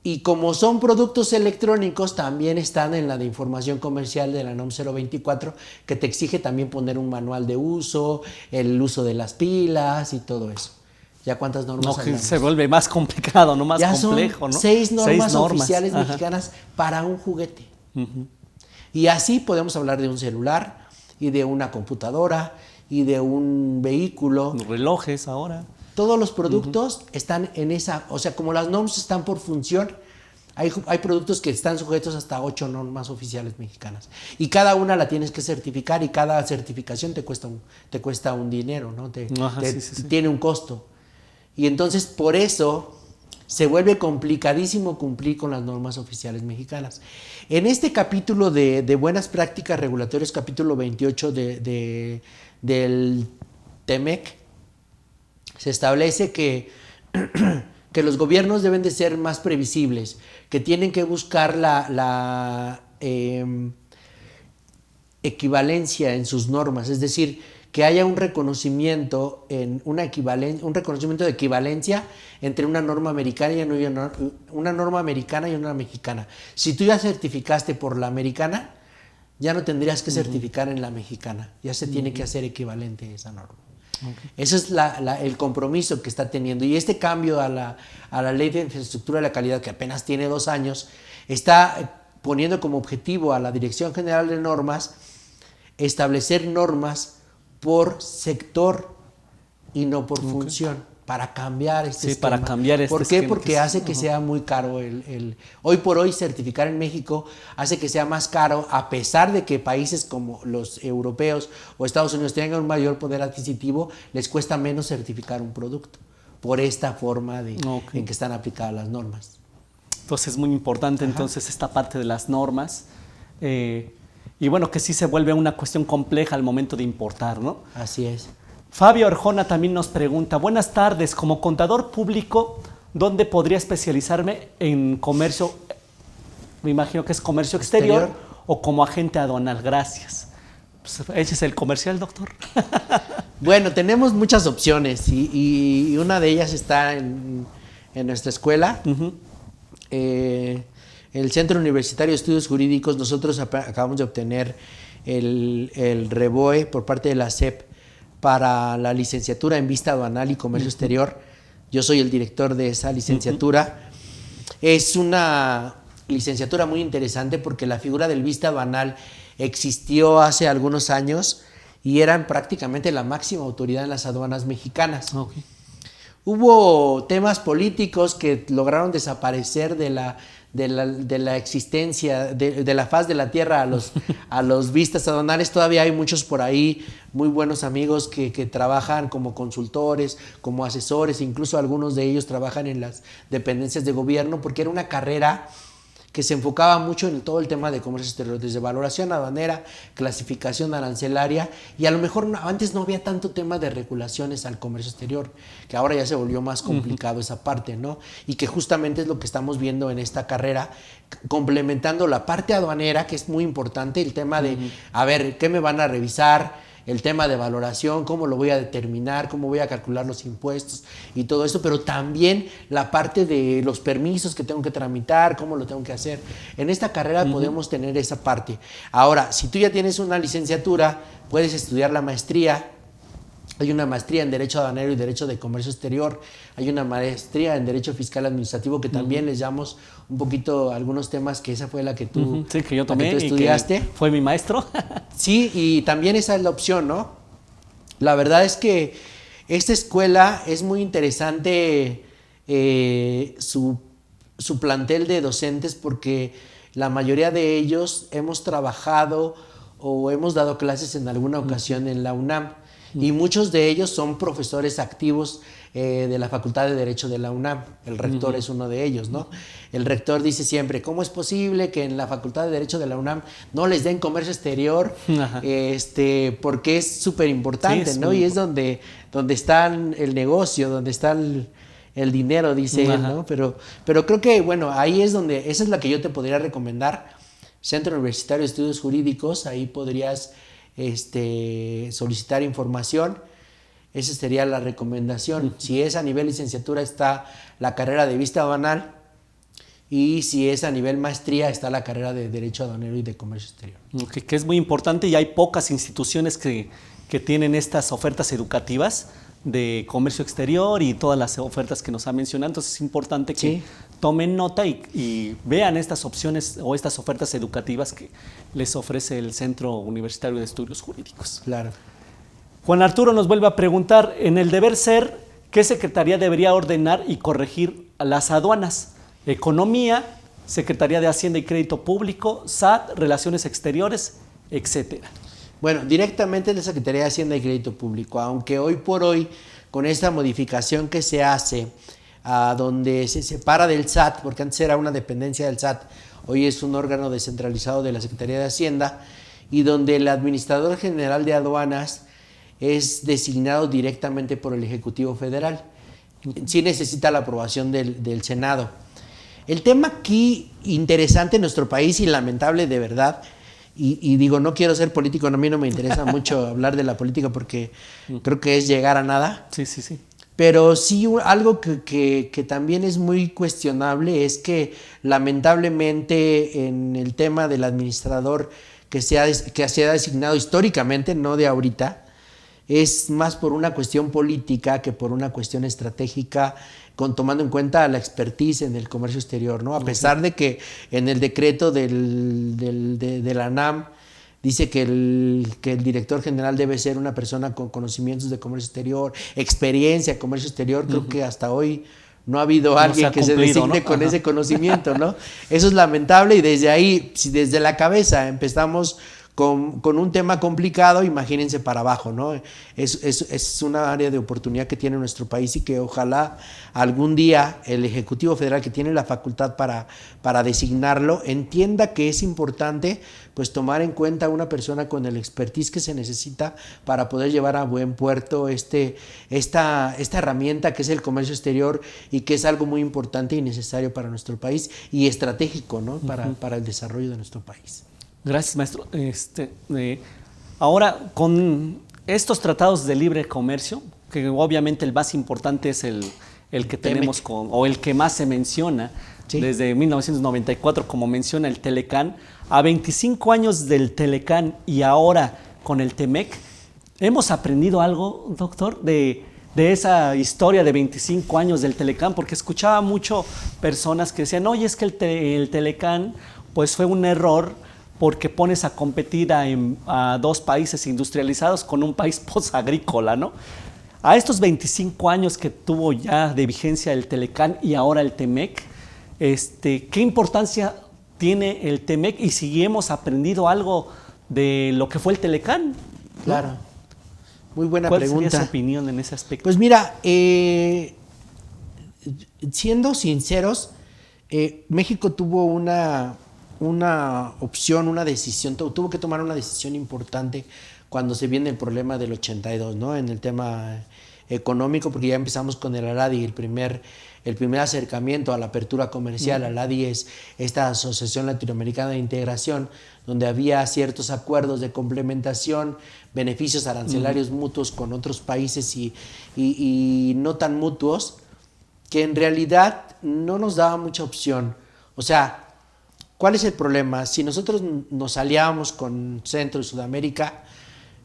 Y como son productos electrónicos, también están en la de información comercial de la NOM 024, que te exige también poner un manual de uso, el uso de las pilas y todo eso. ¿Ya cuántas normas hablamos? Se vuelve más complicado, no más ya complejo, son ¿no? 6 normas oficiales mexicanas para un juguete. Y así podemos hablar de un celular y de una computadora y de un vehículo. Relojes ahora. Todos los productos están en esa, o sea, como las normas están por función, hay productos que están sujetos hasta 8 normas oficiales mexicanas. Y cada una la tienes que certificar y cada certificación te cuesta un dinero, ¿no? Tiene un costo. Y entonces por eso se vuelve complicadísimo cumplir con las normas oficiales mexicanas. En este capítulo de buenas prácticas regulatorias, capítulo 28 del TEMEC, se establece que los gobiernos deben de ser más previsibles, que tienen que buscar equivalencia en sus normas, es decir, que haya un reconocimiento un reconocimiento de equivalencia entre una norma americana y una mexicana. Si tú ya certificaste por la americana, ya no tendrías que certificar en la mexicana, ya se tiene que hacer equivalente esa norma. Okay. Ese es el compromiso que está teniendo. Y este cambio a la Ley de Infraestructura de la Calidad, que apenas tiene 2 años, está poniendo como objetivo a la Dirección General de Normas establecer normas por sector y no por función, para cambiar este esquema. Para cambiar este ¿Por qué? esquema Porque hace que sea muy caro. Hoy por hoy certificar en México hace que sea más caro, a pesar de que países como los europeos o Estados Unidos tengan un mayor poder adquisitivo, les cuesta menos certificar un producto por esta forma en que están aplicadas las normas. Entonces es muy importante entonces esta parte de las normas. Y bueno, que sí se vuelve una cuestión compleja al momento de importar, ¿no? Así es. Fabio Arjona también nos pregunta, buenas tardes, como contador público, ¿dónde podría especializarme en comercio? Me imagino que es comercio exterior o como agente aduanal. Gracias. Pues, ese es el comercial, doctor. Bueno, tenemos muchas opciones y una de ellas está en nuestra escuela. El Centro Universitario de Estudios Jurídicos. Nosotros acabamos de obtener el REBOE por parte de la SEP para la licenciatura en Vista Aduanal y Comercio Exterior. Yo soy el director de esa licenciatura. Es una licenciatura muy interesante porque la figura del Vista Aduanal existió hace algunos años y eran prácticamente la máxima autoridad en las aduanas mexicanas. Okay. Hubo temas políticos que lograron desaparecer de la existencia, de la faz de la tierra a los vistas aduanales. Todavía hay muchos por ahí, muy buenos amigos que trabajan como consultores, como asesores, incluso algunos de ellos trabajan en las dependencias de gobierno, porque era una carrera que se enfocaba mucho en todo el tema de comercio exterior, desde valoración aduanera, clasificación arancelaria, y a lo mejor antes no había tanto tema de regulaciones al comercio exterior, que ahora ya se volvió más complicado esa parte, ¿no? Y que justamente es lo que estamos viendo en esta carrera, complementando la parte aduanera, que es muy importante, el tema de, a ver, ¿qué me van a revisar? El tema de valoración, cómo lo voy a determinar, cómo voy a calcular los impuestos y todo eso, pero también la parte de los permisos que tengo que tramitar, cómo lo tengo que hacer. En esta carrera podemos tener esa parte. Ahora, si tú ya tienes una licenciatura, puedes estudiar la maestría. Hay una maestría en Derecho Aduanero y Derecho de Comercio Exterior. Hay una maestría en Derecho Fiscal Administrativo que también les damos un poquito algunos temas, que esa fue la que tú, sí, que yo tomé, que tú estudiaste. Y que fue mi maestro. Sí, y también esa es la opción, ¿no? La verdad es que esta escuela es muy interesante, su plantel de docentes, porque la mayoría de ellos hemos trabajado o hemos dado clases en alguna ocasión en la UNAM. Y muchos de ellos son profesores activos de la Facultad de Derecho de la UNAM. El rector es uno de ellos, ¿no? El rector dice siempre, ¿cómo es posible que en la Facultad de Derecho de la UNAM no les den comercio exterior? Porque es súper importante, sí, ¿no? Y es donde está el negocio, donde está el dinero, dice él, ¿no? Pero creo que, bueno, ahí es donde, esa es la que yo te podría recomendar. Centro Universitario de Estudios Jurídicos, ahí podrías solicitar información. Esa sería la recomendación. Si es a nivel licenciatura, está la carrera de Vista Aduanal, y si es a nivel maestría, está la carrera de Derecho Aduanero y de Comercio Exterior. Que es muy importante, y hay pocas instituciones que tienen estas ofertas educativas de comercio exterior y todas las ofertas que nos ha mencionado. Entonces es importante que tomen nota y vean estas opciones o estas ofertas educativas que les ofrece el Centro Universitario de Estudios Jurídicos. Claro. Juan Arturo nos vuelve a preguntar, en el deber ser, ¿qué secretaría debería ordenar y corregir las aduanas? Economía, Secretaría de Hacienda y Crédito Público, SAT, Relaciones Exteriores, etcétera. Bueno, directamente de la Secretaría de Hacienda y Crédito Público, aunque hoy por hoy, con esta modificación que se hace, donde se separa del SAT, porque antes era una dependencia del SAT, hoy es un órgano descentralizado de la Secretaría de Hacienda, y donde el Administrador General de Aduanas es designado directamente por el Ejecutivo Federal. Sí necesita la aprobación del Senado. El tema aquí interesante en nuestro país, y lamentable de verdad, y digo, no quiero ser político, a mí no me interesa mucho hablar de la política porque creo que es llegar a nada. Sí, sí, sí. Pero sí algo que también es muy cuestionable es que lamentablemente en el tema del administrador que se ha designado históricamente, no de ahorita, es más por una cuestión política que por una cuestión estratégica, tomando en cuenta la expertise en el comercio exterior, ¿no? A pesar de que en el decreto de la ANAM dice que el director general debe ser una persona con conocimientos de comercio exterior, experiencia en comercio exterior, creo que hasta hoy no ha habido alguien que se designe, ¿no?, con ese conocimiento, ¿no? Eso es lamentable y desde ahí, si desde la cabeza empezamos con un tema complicado, imagínense para abajo, ¿no? Es una área de oportunidad que tiene nuestro país y que ojalá algún día el Ejecutivo Federal, que tiene la facultad para designarlo, entienda que es importante pues tomar en cuenta a una persona con el expertise que se necesita para poder llevar a buen puerto esta herramienta que es el comercio exterior y que es algo muy importante y necesario para nuestro país y estratégico, ¿no? Para el desarrollo de nuestro país. Gracias, maestro. Ahora, con estos tratados de libre comercio, que obviamente el más importante es el que tenemos o el que más se menciona, sí, desde 1994, como menciona el Telecán, a 25 años del Telecán y ahora con el TEMEC, ¿hemos aprendido algo, doctor, de esa historia de 25 años del Telecán? Porque escuchaba mucho personas que decían, oye, es que el Telecán pues fue un error porque pones a competir a dos países industrializados con un país posagrícola, ¿no? A estos 25 años que tuvo ya de vigencia el Telecán y ahora el TEMEC, ¿qué importancia tiene el TEMEC y si hemos aprendido algo de lo que fue el Telecán? Claro, muy buena pregunta. ¿Cuál sería su opinión en ese aspecto? Pues mira, siendo sinceros, México tuvo una opción, una decisión, tuvo que tomar una decisión importante cuando se viene el problema del 82, ¿no? En el tema económico, porque ya empezamos con el ALADI, el primer acercamiento a la apertura comercial. ALADI es esta Asociación Latinoamericana de Integración, donde había ciertos acuerdos de complementación, beneficios arancelarios mutuos con otros países y no tan mutuos, que en realidad no nos daba mucha opción. O sea, ¿cuál es el problema? Si nosotros nos aliábamos con Centro y Sudamérica,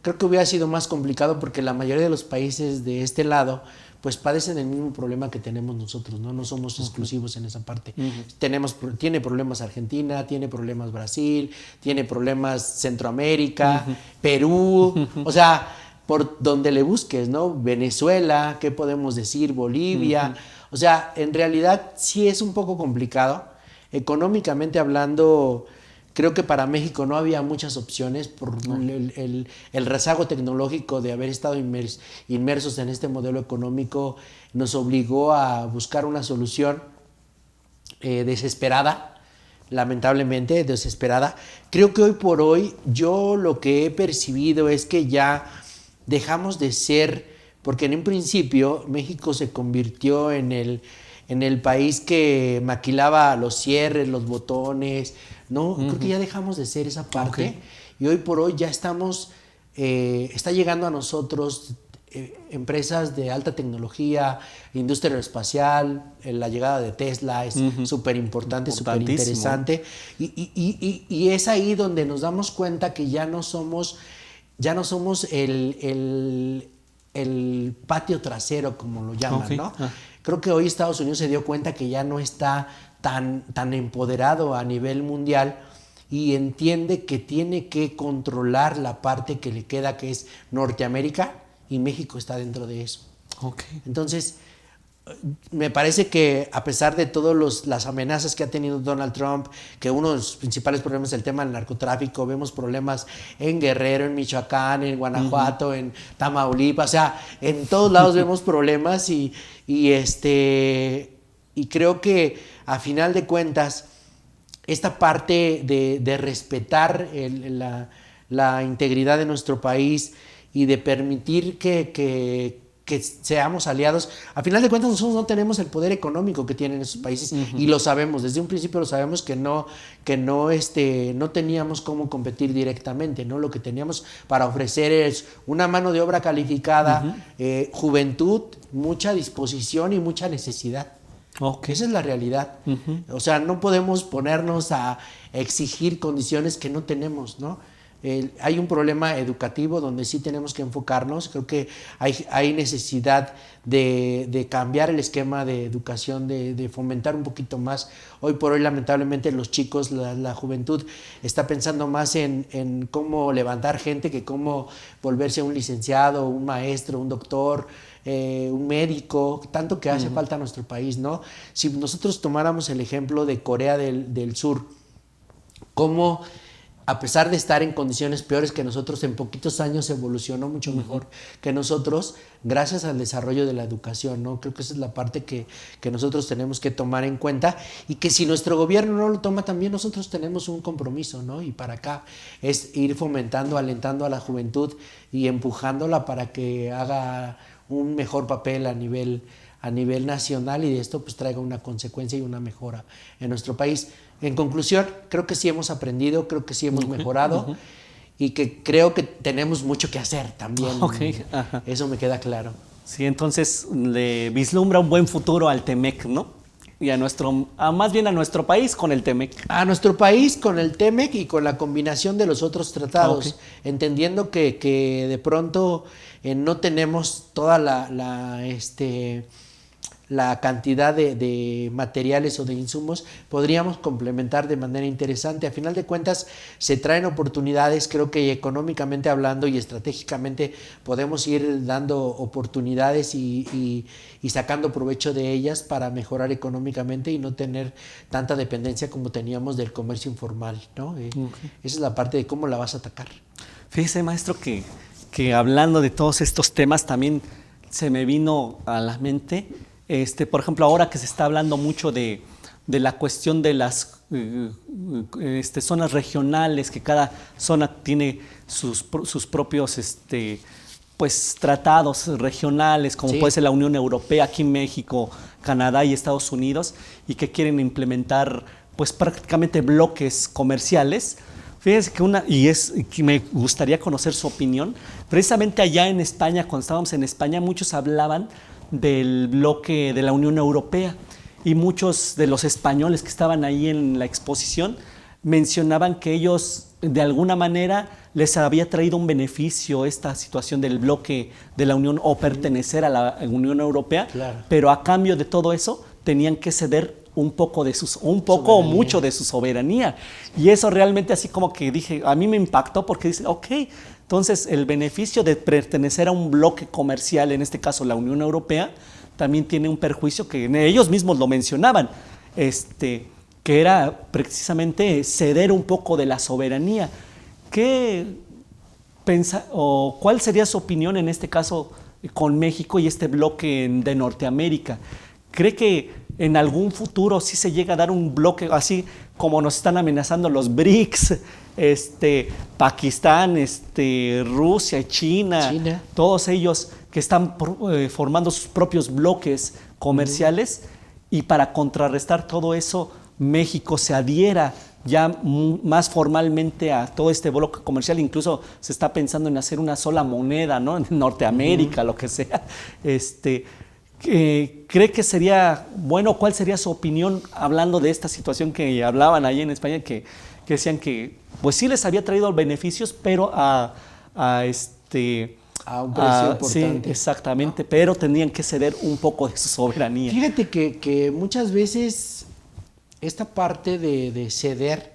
creo que hubiera sido más complicado porque la mayoría de los países de este lado pues padecen el mismo problema que tenemos nosotros, ¿no? No somos exclusivos en esa parte. Tiene problemas Argentina, tiene problemas Brasil, tiene problemas Centroamérica, Perú, o sea, por donde le busques, ¿no? Venezuela, ¿qué podemos decir? Bolivia. O sea, en realidad sí es un poco complicado. Económicamente hablando, creo que para México no había muchas opciones por el rezago tecnológico de haber estado inmersos en este modelo económico. Nos obligó a buscar una solución desesperada, lamentablemente desesperada. Creo que hoy por hoy yo lo que he percibido es que ya dejamos de ser, porque en un principio México se convirtió en el país que maquilaba los cierres, los botones, ¿no? Creo que ya dejamos de ser esa parte y hoy por hoy ya estamos, está llegando a nosotros empresas de alta tecnología, industria aeroespacial, la llegada de Tesla es súper importante, súper interesante y es ahí donde nos damos cuenta que ya no somos el patio trasero, como lo llaman, ¿no? Creo que hoy Estados Unidos se dio cuenta que ya no está tan empoderado a nivel mundial y entiende que tiene que controlar la parte que le queda, que es Norteamérica, y México está dentro de eso. Entonces, me parece que a pesar de todas las amenazas que ha tenido Donald Trump, que uno de los principales problemas es el tema del narcotráfico, vemos problemas en Guerrero, en Michoacán, en Guanajuato, en Tamaulipas, o sea, en todos lados vemos problemas y creo que a final de cuentas esta parte de respetar la integridad de nuestro país y de permitir que que seamos aliados. A final de cuentas, nosotros no tenemos el poder económico que tienen esos países, y lo sabemos, desde un principio lo sabemos que no teníamos cómo competir directamente, ¿no? Lo que teníamos para ofrecer es una mano de obra calificada, juventud, mucha disposición y mucha necesidad. Okay. Esa es la realidad. O sea, no podemos ponernos a exigir condiciones que no tenemos, ¿no? Hay un problema educativo donde sí tenemos que enfocarnos. Creo que hay necesidad de cambiar el esquema de educación, de fomentar un poquito más. Hoy por hoy, lamentablemente, los chicos, la juventud está pensando más en cómo levantar gente que cómo volverse un licenciado, un maestro, un doctor, un médico, tanto que hace falta a nuestro país, ¿no? Si nosotros tomáramos el ejemplo de Corea del Sur, cómo a pesar de estar en condiciones peores que nosotros, en poquitos años evolucionó mucho mejor que nosotros, gracias al desarrollo de la educación, ¿no? Creo que esa es la parte que nosotros tenemos que tomar en cuenta, y que si nuestro gobierno no lo toma, también nosotros tenemos un compromiso, ¿no? Y para acá es ir fomentando, alentando a la juventud y empujándola para que haga un mejor papel a nivel nacional, y de esto pues traiga una consecuencia y una mejora en nuestro país. En conclusión, creo que sí hemos aprendido, creo que sí hemos mejorado, y que creo que tenemos mucho que hacer también. Eso me queda claro. Sí, entonces le vislumbra un buen futuro al TEMEC, ¿no? Y más bien a nuestro país con el TEMEC. A nuestro país con el TEMEC y con la combinación de los otros tratados, entendiendo que de pronto no tenemos toda la cantidad de materiales o de insumos, podríamos complementar de manera interesante. A final de cuentas se traen oportunidades, creo que económicamente hablando y estratégicamente podemos ir dando oportunidades y sacando provecho de ellas para mejorar económicamente y no tener tanta dependencia como teníamos del comercio informal, ¿no? Esa es la parte de cómo la vas a atacar. Fíjese, maestro, que hablando de todos estos temas también se me vino a la mente, por ejemplo, ahora que se está hablando mucho de la cuestión de las zonas regionales, que cada zona tiene sus propios pues, tratados regionales, como puede ser la Unión Europea, aquí en México, Canadá y Estados Unidos, y que quieren implementar pues, prácticamente bloques comerciales. Fíjense que me gustaría conocer su opinión. Precisamente allá en España, cuando estábamos en España, muchos hablaban del bloque de la Unión Europea, y muchos de los españoles que estaban ahí en la exposición mencionaban que ellos de alguna manera les había traído un beneficio esta situación del bloque de la Unión o pertenecer a la Unión Europea, pero a cambio de todo eso tenían que ceder un poco o mucho de su soberanía. Y eso realmente así como que dije, a mí me impactó, porque dice, ok, entonces el beneficio de pertenecer a un bloque comercial, en este caso la Unión Europea, también tiene un perjuicio que ellos mismos lo mencionaban, que era precisamente ceder un poco de la soberanía. ¿Cuál sería su opinión en este caso con México y este bloque de Norteamérica? ¿Cree que en algún futuro sí se llega a dar un bloque así como nos están amenazando los BRICS, Pakistán, Rusia, China, todos ellos que están formando sus propios bloques comerciales, y para contrarrestar todo eso México se adhiera ya más formalmente a todo este bloque comercial? Incluso se está pensando en hacer una sola moneda, ¿no? En Norteamérica, lo que sea. ¿Cree que sería bueno? ¿Cuál sería su opinión hablando de esta situación que hablaban ahí en España, que decían que pues sí les había traído beneficios, pero a un precio importante? Sí, exactamente, pero tenían que ceder un poco de su soberanía. Fíjate que muchas veces esta parte de ceder,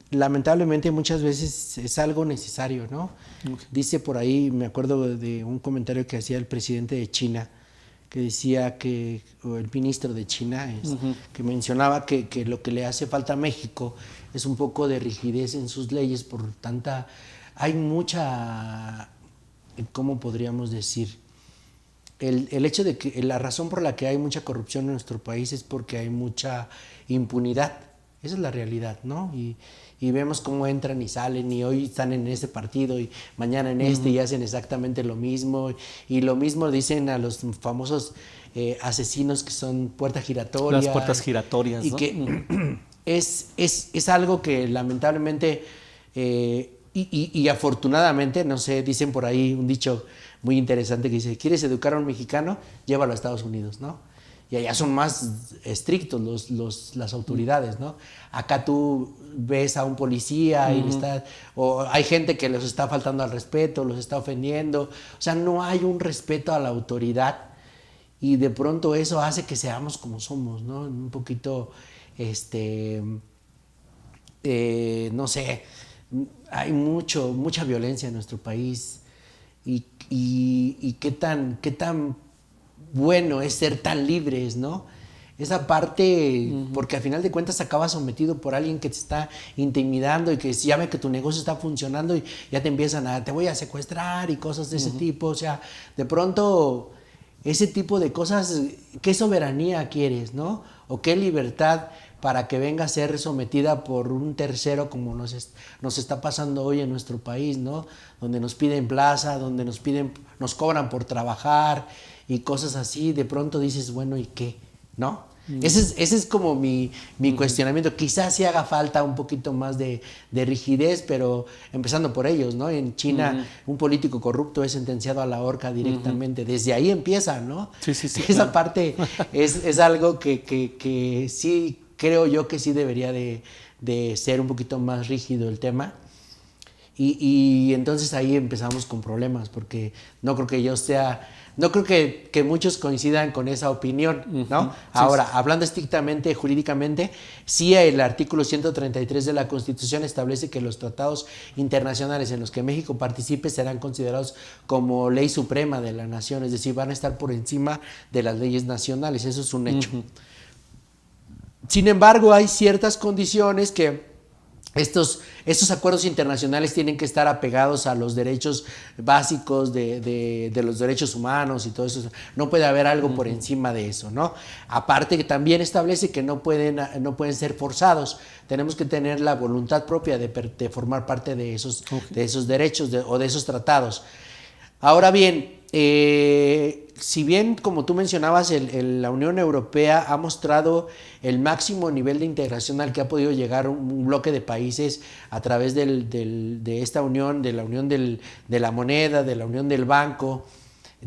lamentablemente muchas veces es algo necesario, ¿no? Dice por ahí, me acuerdo de un comentario que hacía el presidente de China, que decía o el ministro de China, que mencionaba que lo que le hace falta a México es un poco de rigidez en sus leyes, hay mucha, ¿cómo podríamos decir? El hecho de que la razón por la que hay mucha corrupción en nuestro país es porque hay mucha impunidad. Esa es la realidad, ¿no? Y vemos cómo entran y salen, y hoy están en este partido y mañana en este, y hacen exactamente lo mismo. Y lo mismo dicen a los famosos asesinos que son puertas giratorias. Las puertas giratorias, Y ¿no? que es algo que lamentablemente y afortunadamente, no sé, dicen por ahí un dicho muy interesante que dice: ¿quieres educar a un mexicano? Llévalo a Estados Unidos, ¿no? Y allá son más estrictos las autoridades, ¿no? Acá tú ves a un policía y o hay gente que les está faltando al respeto, los está ofendiendo. O sea, no hay un respeto a la autoridad, y de pronto eso hace que seamos como somos, ¿no? Un poquito, no sé, hay mucha violencia en nuestro país, y qué tan bueno es ser tan libres, ¿no? Esa parte, porque al final de cuentas acabas sometido por alguien que te está intimidando, y que si ya ve que tu negocio está funcionando y ya te empiezan te voy a secuestrar y cosas de ese tipo. O sea, de pronto ese tipo de cosas, ¿qué soberanía quieres, no? O qué libertad para que venga a ser sometida por un tercero, como nos está pasando hoy en nuestro país, ¿no? Donde nos piden plaza, donde nos cobran por trabajar y cosas así. De pronto dices, bueno, ¿y qué? ¿No? Ese es como mi cuestionamiento. Quizás sí haga falta un poquito más de rigidez, pero empezando por ellos, ¿no? En China, un político corrupto es sentenciado a la horca directamente. Desde ahí empieza, ¿no? Sí, Esa claro. parte es algo que sí creo yo que sí debería de ser un poquito más rígido el tema. Y entonces ahí empezamos con problemas, porque no creo que muchos coincidan con esa opinión, ¿no? Sí, Ahora, hablando estrictamente jurídicamente, sí, el artículo 133 de la Constitución establece que los tratados internacionales en los que México participe serán considerados como ley suprema de la nación, es decir, van a estar por encima de las leyes nacionales. Eso es un hecho. Sin embargo, hay ciertas condiciones que estos acuerdos internacionales tienen que estar apegados a los derechos básicos de los derechos humanos y todo eso. No puede haber algo por encima de eso, ¿no? Aparte que también establece que no pueden ser forzados. Tenemos que tener la voluntad propia de formar parte de esos derechos o de esos tratados. Ahora bien, si bien, como tú mencionabas, la Unión Europea ha mostrado el máximo nivel de integración al que ha podido llegar un bloque de países a través de esta unión, de la unión de la moneda, de la unión del banco,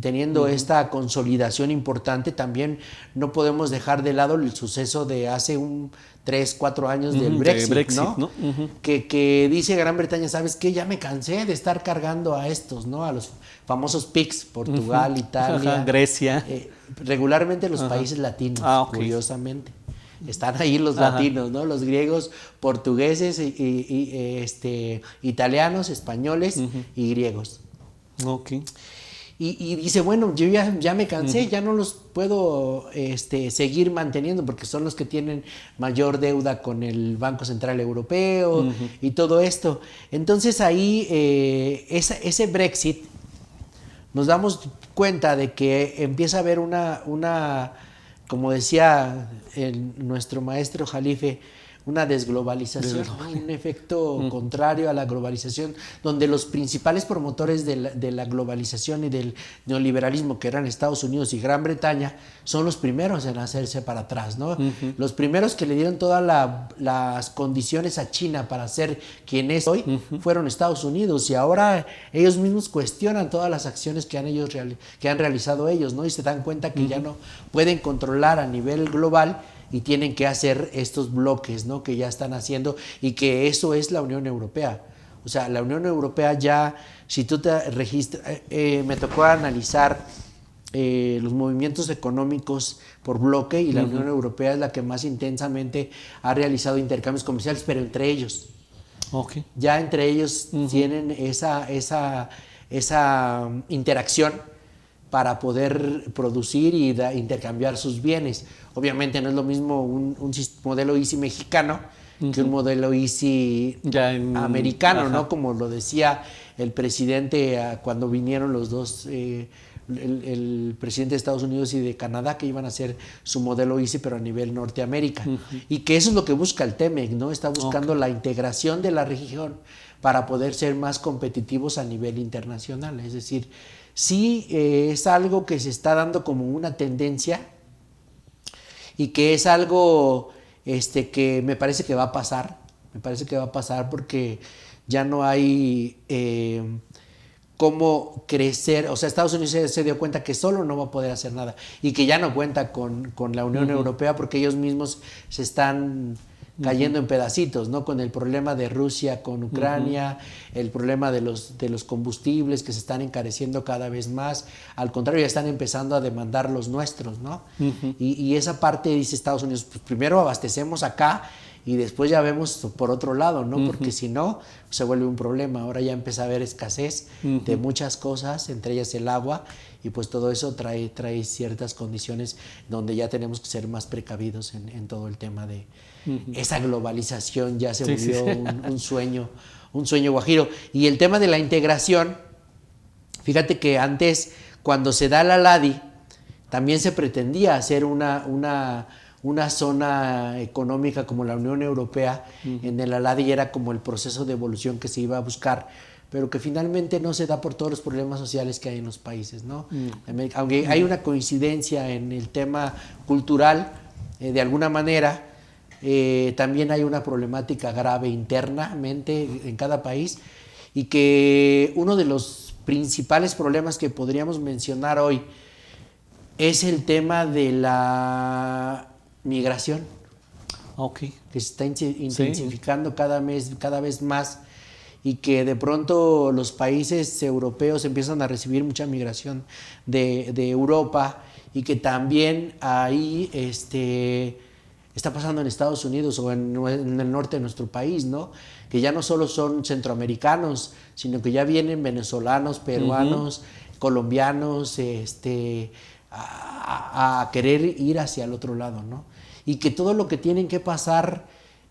teniendo esta consolidación importante, también no podemos dejar de lado el suceso de hace 3-4 años del Brexit, ¿no? Que dice Gran Bretaña: ¿sabes qué? Ya me cansé de estar cargando a estos, ¿no? A los famosos PIGS, Portugal, Italia, Grecia. Regularmente los países latinos, curiosamente. Están ahí los latinos, ¿no? Los griegos, portugueses, italianos, españoles y griegos. Y dice, bueno, yo ya me cansé, ya no los puedo seguir manteniendo, porque son los que tienen mayor deuda con el Banco Central Europeo y todo esto. Entonces ahí ese Brexit, nos damos cuenta de que empieza a haber una como decía nuestro maestro Jalife, una desglobalización, un efecto contrario a la globalización, donde los principales promotores de la globalización y del neoliberalismo, que eran Estados Unidos y Gran Bretaña, son los primeros en hacerse para atrás, ¿no? Los primeros que le dieron todas las condiciones a China para ser quien es hoy fueron Estados Unidos, y ahora ellos mismos cuestionan todas las acciones que han realizado ellos, ¿no? Y se dan cuenta que ya no pueden controlar a nivel global, y tienen que hacer estos bloques, ¿no? Que ya están haciendo, y que eso es la Unión Europea. O sea, la Unión Europea ya, si tú te registras, me tocó analizar los movimientos económicos por bloque, y la Unión Europea es la que más intensamente ha realizado intercambios comerciales, pero entre ellos. Ya entre ellos tienen esa interacción para poder producir y intercambiar sus bienes. Obviamente no es lo mismo un modelo easy mexicano que un modelo easy americano, ¿no? Como lo decía el presidente cuando vinieron los dos el presidente de Estados Unidos y de Canadá, que iban a hacer su modelo ICE, pero a nivel Norteamérica. Y que eso es lo que busca el TEMEC, ¿no? Está buscando la integración de la región para poder ser más competitivos a nivel internacional. Es decir, sí es algo que se está dando como una tendencia y que es algo que me parece que va a pasar. Me parece que va a pasar porque ya no hay cómo crecer. O sea, Estados Unidos se dio cuenta que solo no va a poder hacer nada y que ya no cuenta con la Unión Europea porque ellos mismos se están cayendo en pedacitos, ¿no? Con el problema de Rusia con Ucrania, el problema de los combustibles que se están encareciendo cada vez más. Al contrario, ya están empezando a demandar los nuestros, ¿no? Y esa parte dice Estados Unidos, pues primero abastecemos acá y después ya vemos por otro lado, ¿no? Porque si no, se vuelve un problema. Ahora ya empieza a haber escasez de muchas cosas, entre ellas el agua, y pues todo eso trae ciertas condiciones donde ya tenemos que ser más precavidos en todo el tema de esa globalización. Ya se volvió un sueño guajiro. Y el tema de la integración, fíjate que antes, cuando se da la LADI, también se pretendía hacer una zona económica como la Unión Europea. En el ALADI era como el proceso de evolución que se iba a buscar, pero que finalmente no se da por todos los problemas sociales que hay en los países, ¿no? Aunque hay una coincidencia en el tema cultural, de alguna manera, también hay una problemática grave internamente en cada país, y que uno de los principales problemas que podríamos mencionar hoy es el tema de la migración, que se está intensificando cada vez más, y que de pronto los países europeos empiezan a recibir mucha migración de Europa, y que también ahí está pasando en Estados Unidos o en el norte de nuestro país, ¿no? Que ya no solo son centroamericanos, sino que ya vienen venezolanos, peruanos, colombianos, a querer ir hacia el otro lado, ¿no? Y que todo lo que tienen que pasar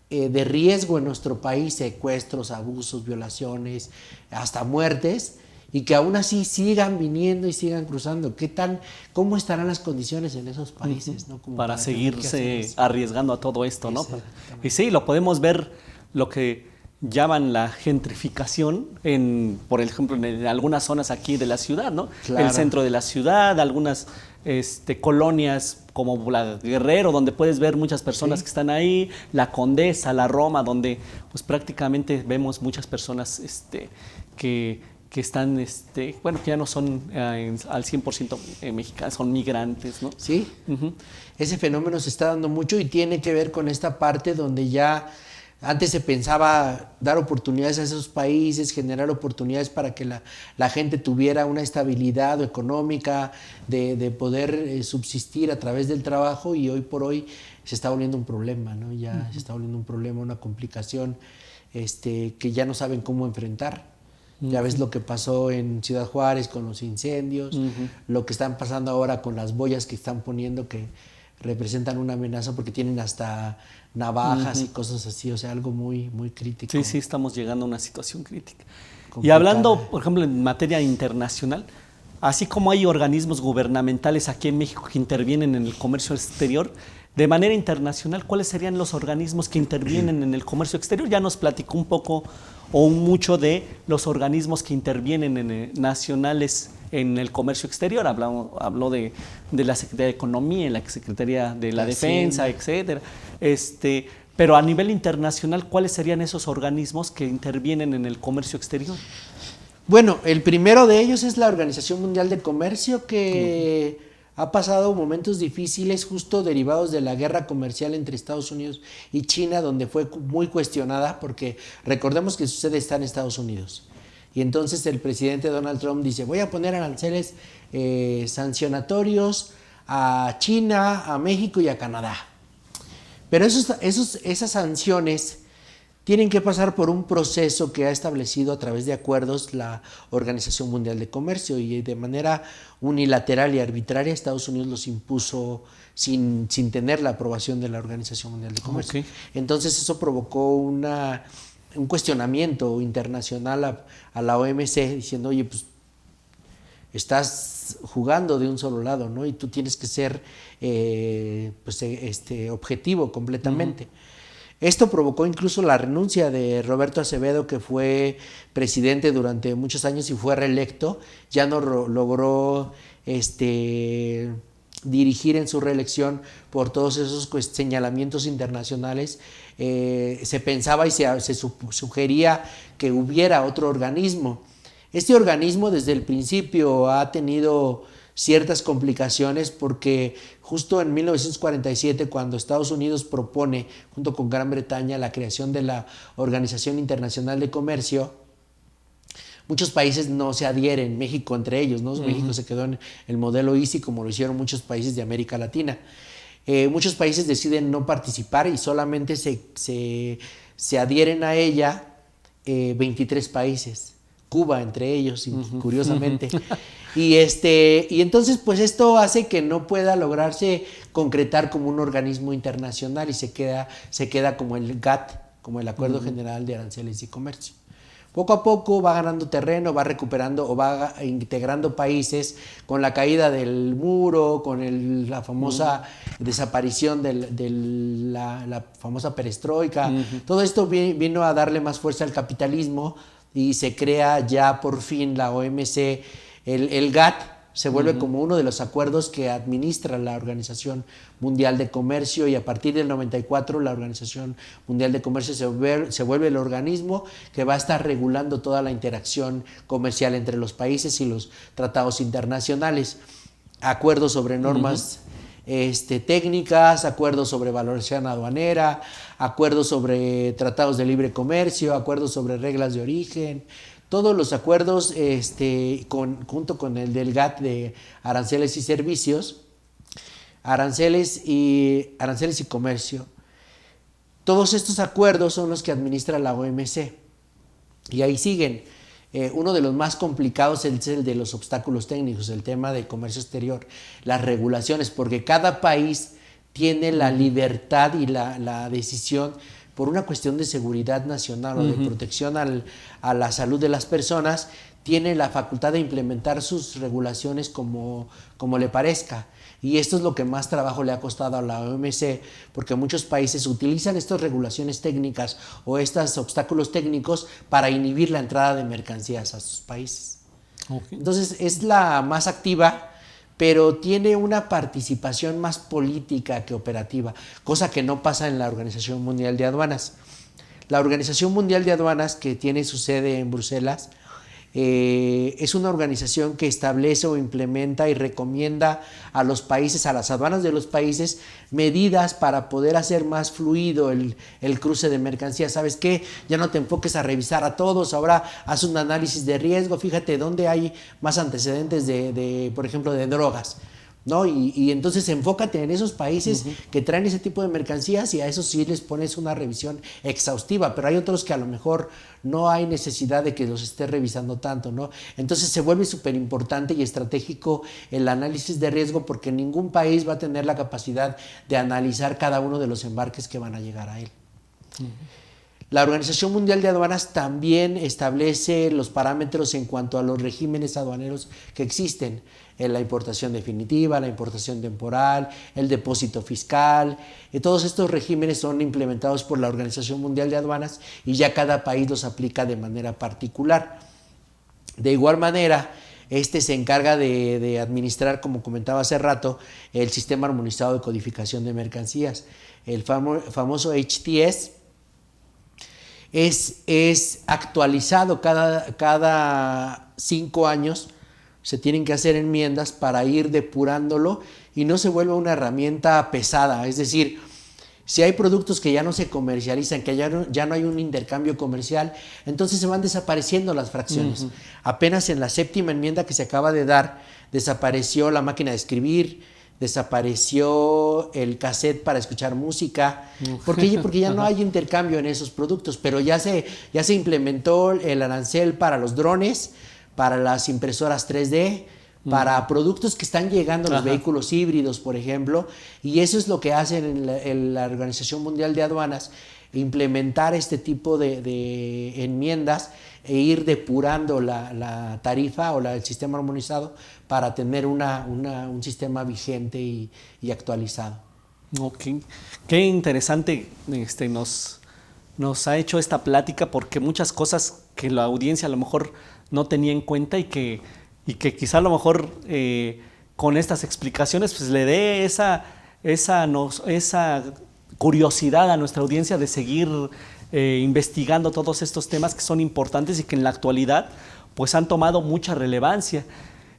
de riesgo en nuestro país, secuestros, abusos, violaciones, hasta muertes, y que aún así sigan viniendo y sigan cruzando. ¿Cómo estarán las condiciones en esos países, ¿no? Como para seguirse arriesgando a todo esto, ¿no? Y sí, lo podemos ver, lo que llaman la gentrificación, por ejemplo, en algunas zonas aquí de la ciudad, ¿no? Claro. El centro de la ciudad, algunas colonias como la Guerrero, donde puedes ver muchas personas que están ahí, la Condesa, la Roma, donde pues prácticamente vemos muchas personas que están, bueno, que ya no son al 100% mexicanos, son migrantes, ¿no? Sí, ese fenómeno se está dando mucho y tiene que ver con esta parte donde ya antes se pensaba dar oportunidades a esos países, generar oportunidades para que la gente tuviera una estabilidad económica, de poder subsistir a través del trabajo, y hoy por hoy se está volviendo un problema, ¿no? Ya se está volviendo un problema, una complicación que ya no saben cómo enfrentar. Ya ves lo que pasó en Ciudad Juárez con los incendios, lo que están pasando ahora con las boyas que están poniendo, que representan una amenaza porque tienen hasta navajas y cosas así, o sea, algo muy, muy crítico. Sí, estamos llegando a una situación crítica. Complicada. Y hablando, por ejemplo, en materia internacional, así como hay organismos gubernamentales aquí en México que intervienen en el comercio exterior, de manera internacional, ¿cuáles serían los organismos que intervienen en el comercio exterior? Ya nos platicó un poco o mucho de los organismos que intervienen nacionales en el comercio exterior. Habló de la Secretaría de Economía, la Secretaría de la Defensa, etcétera. Pero a nivel internacional, ¿cuáles serían esos organismos que intervienen en el comercio exterior? Bueno, el primero de ellos es la Organización Mundial de Comercio, que ha pasado momentos difíciles justo derivados de la guerra comercial entre Estados Unidos y China, donde fue muy cuestionada, porque recordemos que su sede está en Estados Unidos. Y entonces el presidente Donald Trump dice, voy a poner aranceles sancionatorios a China, a México y a Canadá. Pero esas sanciones tienen que pasar por un proceso que ha establecido a través de acuerdos la Organización Mundial de Comercio, y de manera unilateral y arbitraria Estados Unidos los impuso sin tener la aprobación de la Organización Mundial de Comercio. Entonces eso provocó un cuestionamiento internacional a la OMC, diciendo, oye, pues estás jugando de un solo lado, ¿no? Y tú tienes que ser objetivo completamente. Esto provocó incluso la renuncia de Roberto Acevedo, que fue presidente durante muchos años y fue reelecto. Ya no logró dirigir en su reelección por todos esos señalamientos internacionales. Se pensaba y se sugería que hubiera otro organismo. Este organismo desde el principio ha tenido ciertas complicaciones porque justo en 1947, cuando Estados Unidos propone, junto con Gran Bretaña, la creación de la Organización Internacional de Comercio, muchos países no se adhieren, México entre ellos, ¿no? México se quedó en el modelo ICI, como lo hicieron muchos países de América Latina. Muchos países deciden no participar y solamente se adhieren a ella 23 países. Cuba entre ellos, curiosamente. Y entonces pues esto hace que no pueda lograrse concretar como un organismo internacional y se queda como el GATT, como el Acuerdo General de Aranceles y Comercio. Poco a poco va ganando terreno, va recuperando o va integrando países con la caída del muro, con la famosa desaparición de la famosa perestroika. Todo esto vino a darle más fuerza al capitalismo y se crea ya por fin la OMC. El GATT se vuelve como uno de los acuerdos que administra la Organización Mundial de Comercio, y a partir del 94 la Organización Mundial de Comercio se vuelve el organismo que va a estar regulando toda la interacción comercial entre los países y los tratados internacionales. Acuerdos sobre normas técnicas, acuerdos sobre valoración aduanera, acuerdos sobre tratados de libre comercio, acuerdos sobre reglas de origen. Todos los acuerdos, junto con el del GATT de aranceles y servicios, aranceles y comercio, todos estos acuerdos son los que administra la OMC. Y ahí siguen. Uno de los más complicados es el de los obstáculos técnicos, el tema del comercio exterior, las regulaciones, porque cada país tiene la libertad y la decisión, por una cuestión de seguridad nacional o de protección a la salud de las personas, tiene la facultad de implementar sus regulaciones como le parezca. Y esto es lo que más trabajo le ha costado a la OMC, porque muchos países utilizan estas regulaciones técnicas o estos obstáculos técnicos para inhibir la entrada de mercancías a sus países. Okay. Entonces es la más activa, pero tiene una participación más política que operativa, cosa que no pasa en la Organización Mundial de Aduanas. La Organización Mundial de Aduanas, que tiene su sede en Bruselas, es una organización que establece o implementa y recomienda a los países, a las aduanas de los países, medidas para poder hacer más fluido el cruce de mercancías. ¿Sabes qué? Ya no te enfoques a revisar a todos, ahora haz un análisis de riesgo, fíjate dónde hay más antecedentes por ejemplo, de drogas, ¿no? Y entonces enfócate en esos países que traen ese tipo de mercancías, y a esos sí les pones una revisión exhaustiva, pero hay otros que a lo mejor no hay necesidad de que los estés revisando tanto, ¿no? Entonces se vuelve súper importante y estratégico el análisis de riesgo, porque ningún país va a tener la capacidad de analizar cada uno de los embarques que van a llegar a él. La Organización Mundial de Aduanas también establece los parámetros en cuanto a los regímenes aduaneros que existen, en la importación definitiva, la importación temporal, el depósito fiscal. Todos estos regímenes son implementados por la Organización Mundial de Aduanas y ya cada país los aplica de manera particular. De igual manera, se encarga de administrar, como comentaba hace rato, el Sistema Armonizado de Codificación de Mercancías, el famoso HTS. Es actualizado cada 5 años, se tienen que hacer enmiendas para ir depurándolo y no se vuelva una herramienta pesada. Es decir, si hay productos que ya no se comercializan, que ya no hay un intercambio comercial, entonces se van desapareciendo las fracciones. Apenas en la 7ª enmienda que se acaba de dar, desapareció la máquina de escribir, desapareció el cassette para escuchar música, porque ya no hay intercambio en esos productos, pero ya se implementó el arancel para los drones, para las impresoras 3D, para productos que están llegando, los vehículos híbridos, por ejemplo, y eso es lo que hacen en la Organización Mundial de Aduanas. implementar este tipo de enmiendas e ir depurando la tarifa o el sistema armonizado para tener un sistema vigente y actualizado. Ok, qué interesante nos ha hecho esta plática, porque muchas cosas que la audiencia a lo mejor no tenía en cuenta y que quizá a lo mejor con estas explicaciones pues le dé esa curiosidad a nuestra audiencia de seguir investigando todos estos temas que son importantes y que en la actualidad pues han tomado mucha relevancia.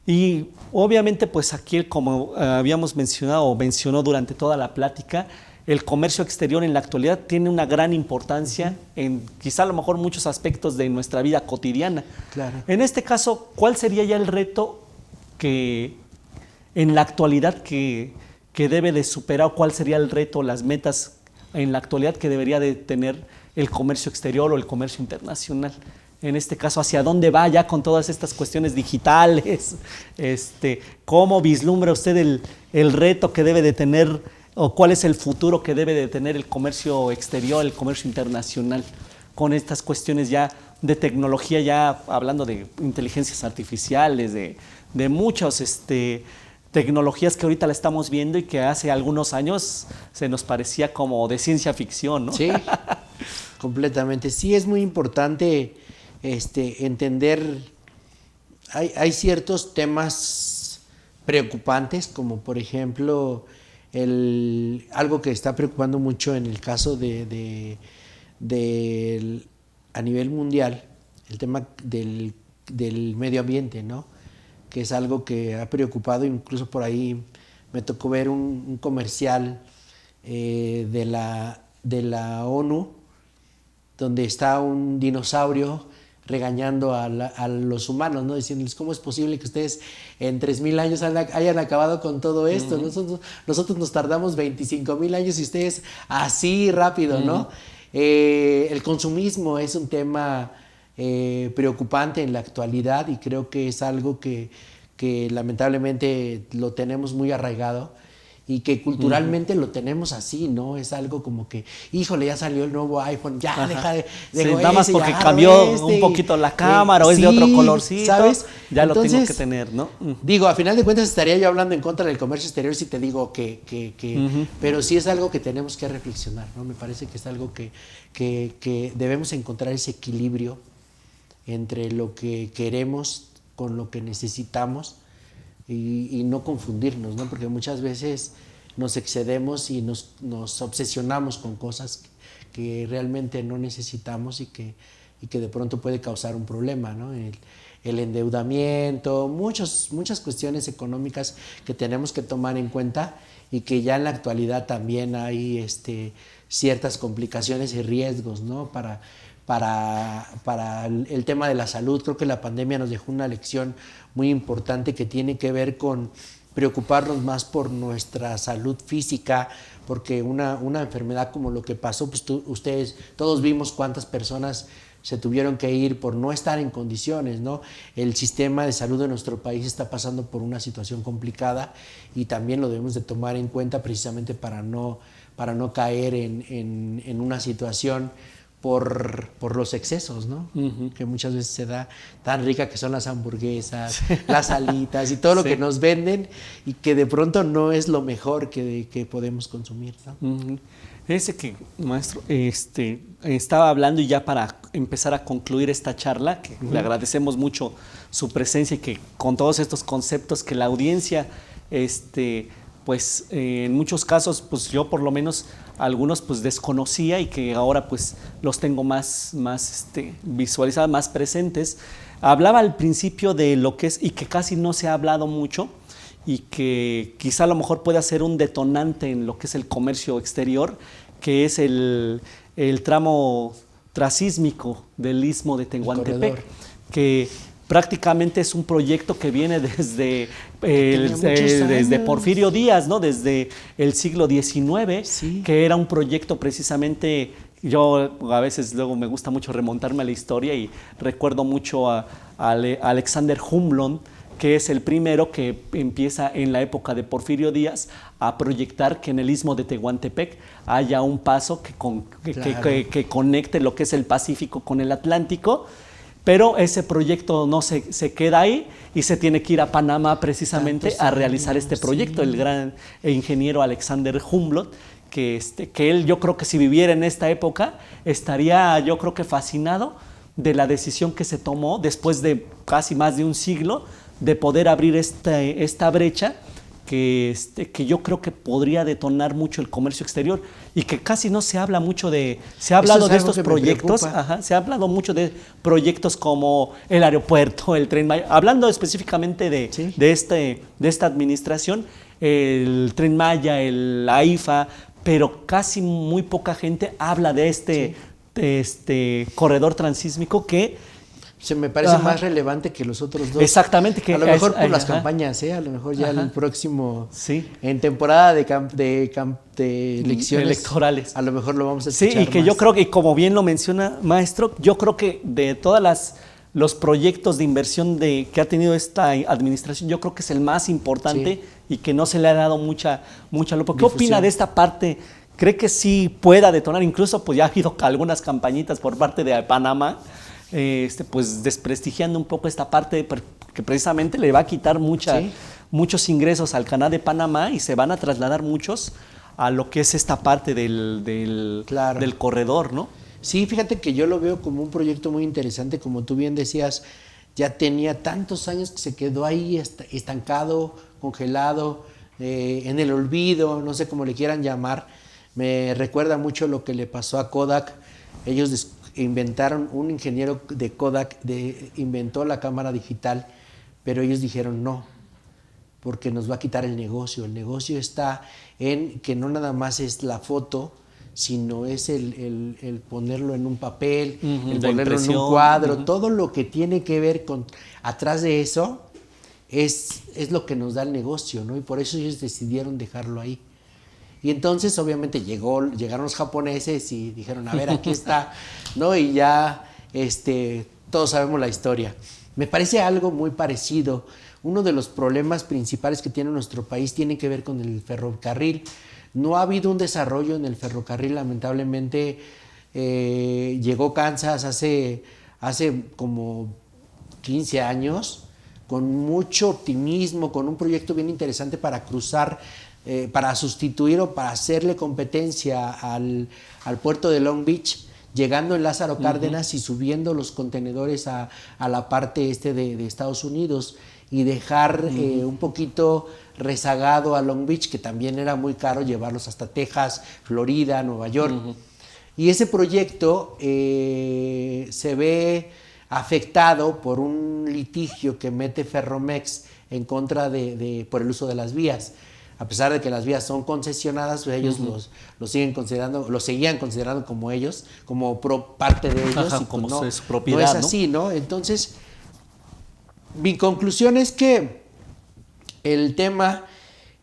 Y obviamente pues aquí, como habíamos mencionado o mencionó durante toda la plática, el comercio exterior en la actualidad tiene una gran importancia en quizá a lo mejor muchos aspectos de nuestra vida cotidiana. Claro. En este caso, ¿cuál sería ya el reto que en la actualidad que debe de superar? ¿Cuál sería el reto, las metas en la actualidad que debería de tener el comercio exterior o el comercio internacional? En este caso, ¿hacia dónde va ya con todas estas cuestiones digitales? ¿Cómo vislumbra usted el reto que debe de tener, o cuál es el futuro que debe de tener el comercio exterior, el comercio internacional, con estas cuestiones ya de tecnología, ya hablando de inteligencias artificiales, de muchas tecnologías que ahorita la estamos viendo y que hace algunos años se nos parecía como de ciencia ficción, ¿no? Sí, completamente. Sí, es muy importante entender, hay ciertos temas preocupantes, como por ejemplo algo que está preocupando mucho en el caso a nivel mundial, el tema del medio ambiente, ¿no? Que es algo que ha preocupado. Incluso por ahí me tocó ver un comercial de la ONU, donde está un dinosaurio regañando a los humanos, ¿no? Diciéndoles cómo es posible que ustedes en 3,000 años hayan acabado con todo esto. Nosotros nos tardamos 25,000 años y ustedes así rápido, ¿no? El consumismo es un tema preocupante en la actualidad, y creo que es algo que lamentablemente lo tenemos muy arraigado, y que culturalmente lo tenemos así, ¿no? Es algo como que, híjole, ya salió el nuevo iPhone, ya deja de sí, nada más porque cambió un poquito la cámara o es de otro colorcito, ¿sabes? Ya entonces, lo tengo que tener, ¿no? Digo, a final de cuentas estaría yo hablando en contra del comercio exterior si te digo que pero sí es algo que tenemos que reflexionar, ¿no? Me parece que es algo que debemos encontrar ese equilibrio entre lo que queremos con lo que necesitamos, y no confundirnos, ¿no? Porque muchas veces nos excedemos y nos obsesionamos con cosas que realmente no necesitamos, y que de pronto puede causar un problema, ¿no? El endeudamiento, muchas cuestiones económicas que tenemos que tomar en cuenta, y que ya en la actualidad también hay ciertas complicaciones y riesgos, ¿no? Para el tema de la salud. Creo que la pandemia nos dejó una lección muy importante que tiene que ver con preocuparnos más por nuestra salud física, porque una enfermedad como lo que pasó, pues ustedes, todos vimos cuántas personas se tuvieron que ir por no estar en condiciones, ¿no? El sistema de salud de nuestro país está pasando por una situación complicada, y también lo debemos de tomar en cuenta precisamente para no caer en una situación por los excesos, ¿no? Que muchas veces se da, tan rica que son las hamburguesas, las alitas y todo lo que nos venden, y que de pronto no es lo mejor que podemos consumir, ¿no? Ese que, maestro, estaba hablando, y ya para empezar a concluir esta charla, que le agradecemos mucho su presencia, y que con todos estos conceptos que la audiencia, pues en muchos casos, pues yo por lo menos algunos pues desconocía, y que ahora pues los tengo más visualizados, más presentes. Hablaba al principio de lo que es, y que casi no se ha hablado mucho, y que quizá a lo mejor pueda ser un detonante en lo que es el comercio exterior, que es el tramo transísmico del Istmo de Tehuantepec, que prácticamente es un proyecto que viene desde Porfirio Díaz, ¿no? Desde el siglo XIX, sí, que era un proyecto precisamente. Yo a veces luego me gusta mucho remontarme a la historia, y recuerdo mucho a Alexander Humboldt, que es el primero que empieza en la época de Porfirio Díaz a proyectar que en el istmo de Tehuantepec haya un paso que conecte lo que es el Pacífico con el Atlántico, pero ese proyecto no se queda ahí y se tiene que ir a Panamá precisamente a realizar este proyecto. El gran ingeniero Alexander Humboldt, que él, yo creo que si viviera en esta época estaría, yo creo que fascinado de la decisión que se tomó después de casi más de un siglo de poder abrir esta brecha que yo creo que podría detonar mucho el comercio exterior y que casi no se habla mucho de... Se ha hablado de estos proyectos, se ha hablado mucho de proyectos como el aeropuerto, el Tren Maya, hablando específicamente de esta administración, el Tren Maya, el AIFA, pero casi muy poca gente habla de este corredor transísmico que se me parece más relevante que los otros dos. Exactamente. Que a lo mejor por las campañas, a lo mejor ya el próximo, en temporada de elecciones electorales, a lo mejor lo vamos a escuchar. Sí, y que yo creo que, como bien lo menciona maestro, yo creo que de todas los proyectos de inversión que ha tenido esta administración, yo creo que es el más importante y que no se le ha dado mucha lupa. ¿Qué opina de esta parte? ¿Cree que sí pueda detonar? Incluso pues ya ha habido algunas campañitas por parte de Panamá, pues desprestigiando un poco esta parte, que precisamente le va a quitar muchos ingresos al canal de Panamá y se van a trasladar muchos a lo que es esta parte del corredor, ¿no? Sí, fíjate que yo lo veo como un proyecto muy interesante, como tú bien decías, ya tenía tantos años que se quedó ahí estancado, congelado, en el olvido, no sé cómo le quieran llamar. Me recuerda mucho lo que le pasó a Kodak. Ellos inventaron, un ingeniero de Kodak inventó la cámara digital, pero ellos dijeron no, porque nos va a quitar el negocio. El negocio está en que no nada más es la foto, sino es el ponerlo en un papel, el ponerlo en un cuadro, todo lo que tiene que ver con atrás de eso es lo que nos da el negocio, ¿no? Y por eso ellos decidieron dejarlo ahí. Y entonces obviamente llegaron los japoneses y dijeron, a ver, aquí está, ¿no? Y ya todos sabemos la historia. Me parece algo muy parecido. Uno de los problemas principales que tiene nuestro país tiene que ver con el ferrocarril. No ha habido un desarrollo en el ferrocarril, lamentablemente. Llegó Kansas hace como 15 años, con mucho optimismo, con un proyecto bien interesante para cruzar, para sustituir o para hacerle competencia al puerto de Long Beach, llegando en Lázaro Cárdenas y subiendo los contenedores a la parte de Estados Unidos y dejar un poquito rezagado a Long Beach, que también era muy caro llevarlos hasta Texas, Florida, Nueva York. Y ese proyecto se ve afectado por un litigio que mete Ferromex en contra por el uso de las vías. A pesar de que las vías son concesionadas, pues ellos lo seguían considerando como ellos, como parte de ellos. Y como pues su propiedad, no es así, ¿no? Entonces, mi conclusión es que el tema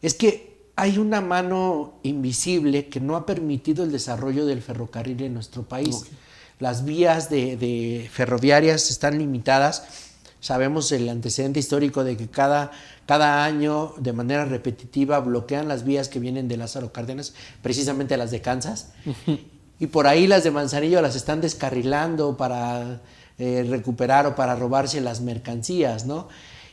es que hay una mano invisible que no ha permitido el desarrollo del ferrocarril en nuestro país. Las vías de ferroviarias están limitadas. Sabemos el antecedente histórico de que cada año, de manera repetitiva, bloquean las vías que vienen de Lázaro Cárdenas, precisamente las de Kansas. Y por ahí las de Manzanillo las están descarrilando para recuperar o para robarse las mercancías, ¿no?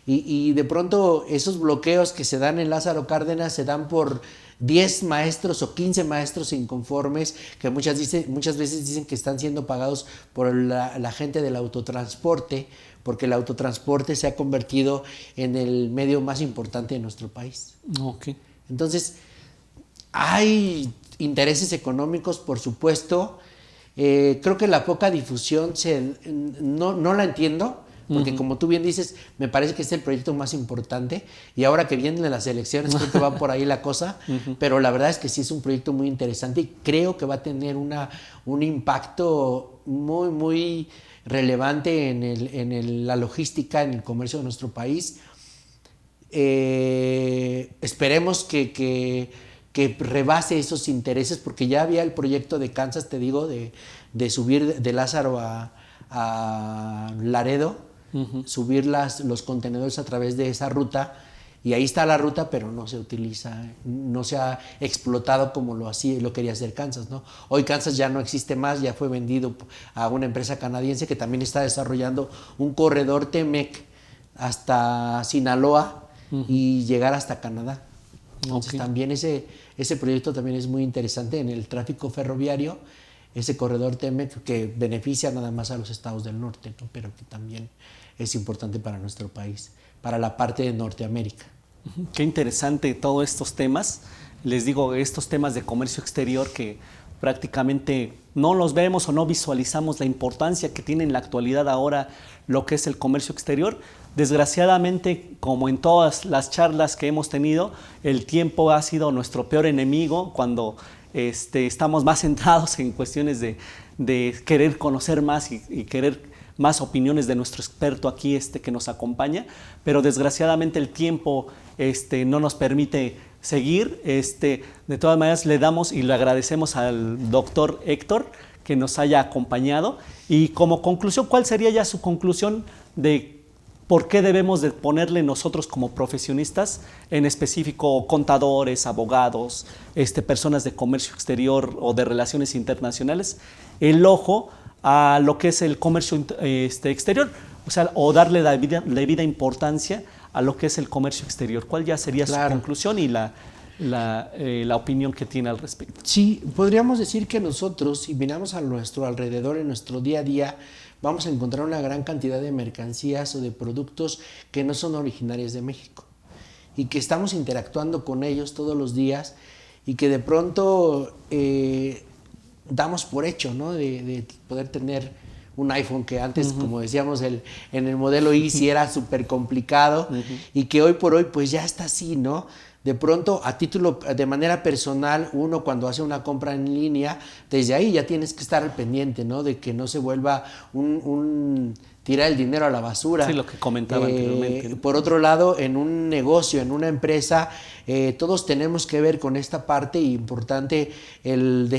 Y de pronto esos bloqueos que se dan en Lázaro Cárdenas se dan por 10 maestros o 15 maestros inconformes que muchas veces dicen que están siendo pagados por la gente del autotransporte, porque el autotransporte se ha convertido en el medio más importante de nuestro país. Entonces, hay intereses económicos, por supuesto. Creo que la poca difusión no la entiendo, porque como tú bien dices, me parece que es el proyecto más importante y ahora que vienen las elecciones creo que va por ahí la cosa, pero la verdad es que sí es un proyecto muy interesante y creo que va a tener un impacto muy, muy relevante en la logística, en el comercio de nuestro país. Esperemos que rebase esos intereses, porque ya había el proyecto de Kansas, te digo, de subir de Lázaro a Laredo, subir los contenedores a través de esa ruta. Y ahí está la ruta, pero no se utiliza, no se ha explotado como lo quería hacer Kansas, ¿no? Hoy Kansas ya no existe más, ya fue vendido a una empresa canadiense que también está desarrollando un corredor TMEC hasta Sinaloa y llegar hasta Canadá. Entonces también ese proyecto también es muy interesante en el tráfico ferroviario, ese corredor TMEC que beneficia nada más a los estados del norte, ¿no? Pero que también es importante para nuestro país, para la parte de Norteamérica. Qué interesante todos estos temas. Les digo, estos temas de comercio exterior que prácticamente no los vemos o no visualizamos la importancia que tiene en la actualidad ahora lo que es el comercio exterior. Desgraciadamente, como en todas las charlas que hemos tenido, el tiempo ha sido nuestro peor enemigo cuando estamos más centrados en cuestiones de querer conocer más y querer más opiniones de nuestro experto aquí que nos acompaña, pero desgraciadamente el tiempo no nos permite seguir. De todas maneras le damos y le agradecemos al doctor Héctor que nos haya acompañado. Y como conclusión, ¿cuál sería ya su conclusión de por qué debemos de ponerle nosotros como profesionistas, en específico contadores, abogados, personas de comercio exterior o de relaciones internacionales, el ojo a lo que es el comercio exterior, o darle la debida importancia a lo que es el comercio exterior? ¿Cuál ya sería su conclusión y la opinión que tiene al respecto? Sí, podríamos decir que nosotros, si miramos a nuestro alrededor, en nuestro día a día, vamos a encontrar una gran cantidad de mercancías o de productos que no son originarias de México y que estamos interactuando con ellos todos los días y que de pronto damos por hecho, ¿no? De poder tener un iPhone que antes, como decíamos, en el modelo Easy era súper complicado y que hoy por hoy pues ya está así, ¿no? De pronto, de manera personal, uno cuando hace una compra en línea, desde ahí ya tienes que estar al pendiente, ¿no? De que no se vuelva tirar el dinero a la basura. Sí, lo que comentaba anteriormente, ¿no? Por otro lado, en un negocio, en una empresa, todos tenemos que ver con esta parte importante, el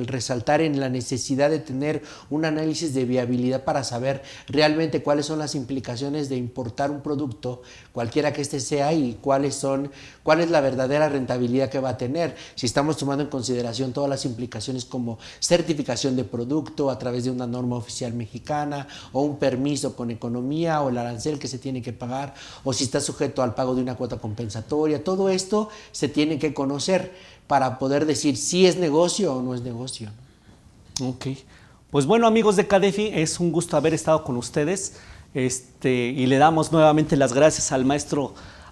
resaltar en la necesidad de tener un análisis de viabilidad para saber realmente cuáles son las implicaciones de importar un producto, cualquiera que sea, y cuál es la verdadera rentabilidad que va a tener. Si estamos tomando en consideración todas las implicaciones como certificación de producto a través de una norma oficial mexicana, o un permiso con economía, o el arancel que se tiene que pagar, o si está sujeto al pago de una cuota compensatoria. Todo esto se tiene que conocer para poder decir si es negocio o no es negocio. Ok. Pues bueno, amigos de CADEFI, es un gusto haber estado con ustedes, y le damos nuevamente las gracias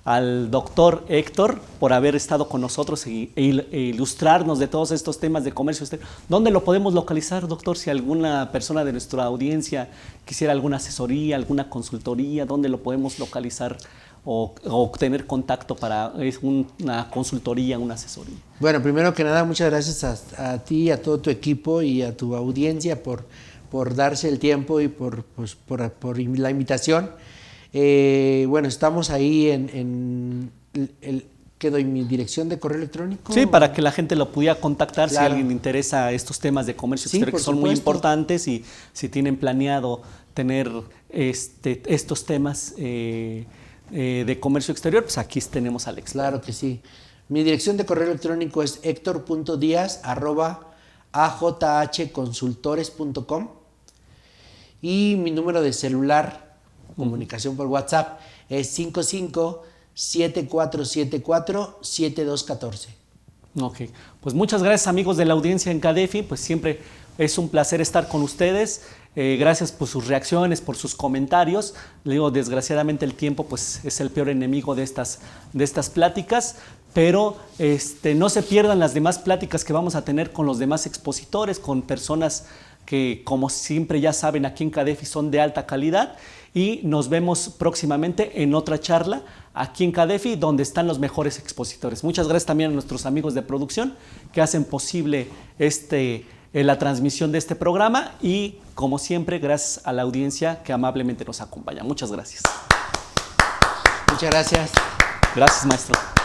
al doctor Héctor por haber estado con nosotros e ilustrarnos de todos estos temas de comercio exterior. ¿Dónde lo podemos localizar, doctor? Si alguna persona de nuestra audiencia quisiera alguna asesoría, alguna consultoría, ¿dónde lo podemos localizar o tener contacto para una consultoría, una asesoría? Bueno, primero que nada, muchas gracias a ti, a todo tu equipo y a tu audiencia por darse el tiempo y por la invitación. Bueno, estamos ahí ¿qué doy? ¿Mi dirección de correo electrónico? Sí, para que la gente lo pudiera contactar, claro, si a alguien le interesa estos temas de comercio exterior, que son muy importantes, y si tienen planeado tener estos temas de comercio exterior, pues aquí tenemos al experto. Claro que sí. Mi dirección de correo electrónico es hector.diaz@ajhconsultores.com y mi número de celular, comunicación por WhatsApp, es 55-7474-7214. Ok, pues muchas gracias, amigos de la audiencia en CADEFI, pues siempre es un placer estar con ustedes. Gracias por sus reacciones, por sus comentarios. Le digo, desgraciadamente el tiempo pues es el peor enemigo de estas pláticas, pero no se pierdan las demás pláticas que vamos a tener con los demás expositores, con personas que, como siempre ya saben, aquí en CADEFI son de alta calidad, y nos vemos próximamente en otra charla aquí en CADEFI, donde están los mejores expositores. Muchas gracias también a nuestros amigos de producción que hacen posible la transmisión de este programa, y como siempre, gracias a la audiencia que amablemente nos acompaña. Muchas gracias. Muchas gracias. Gracias, maestro.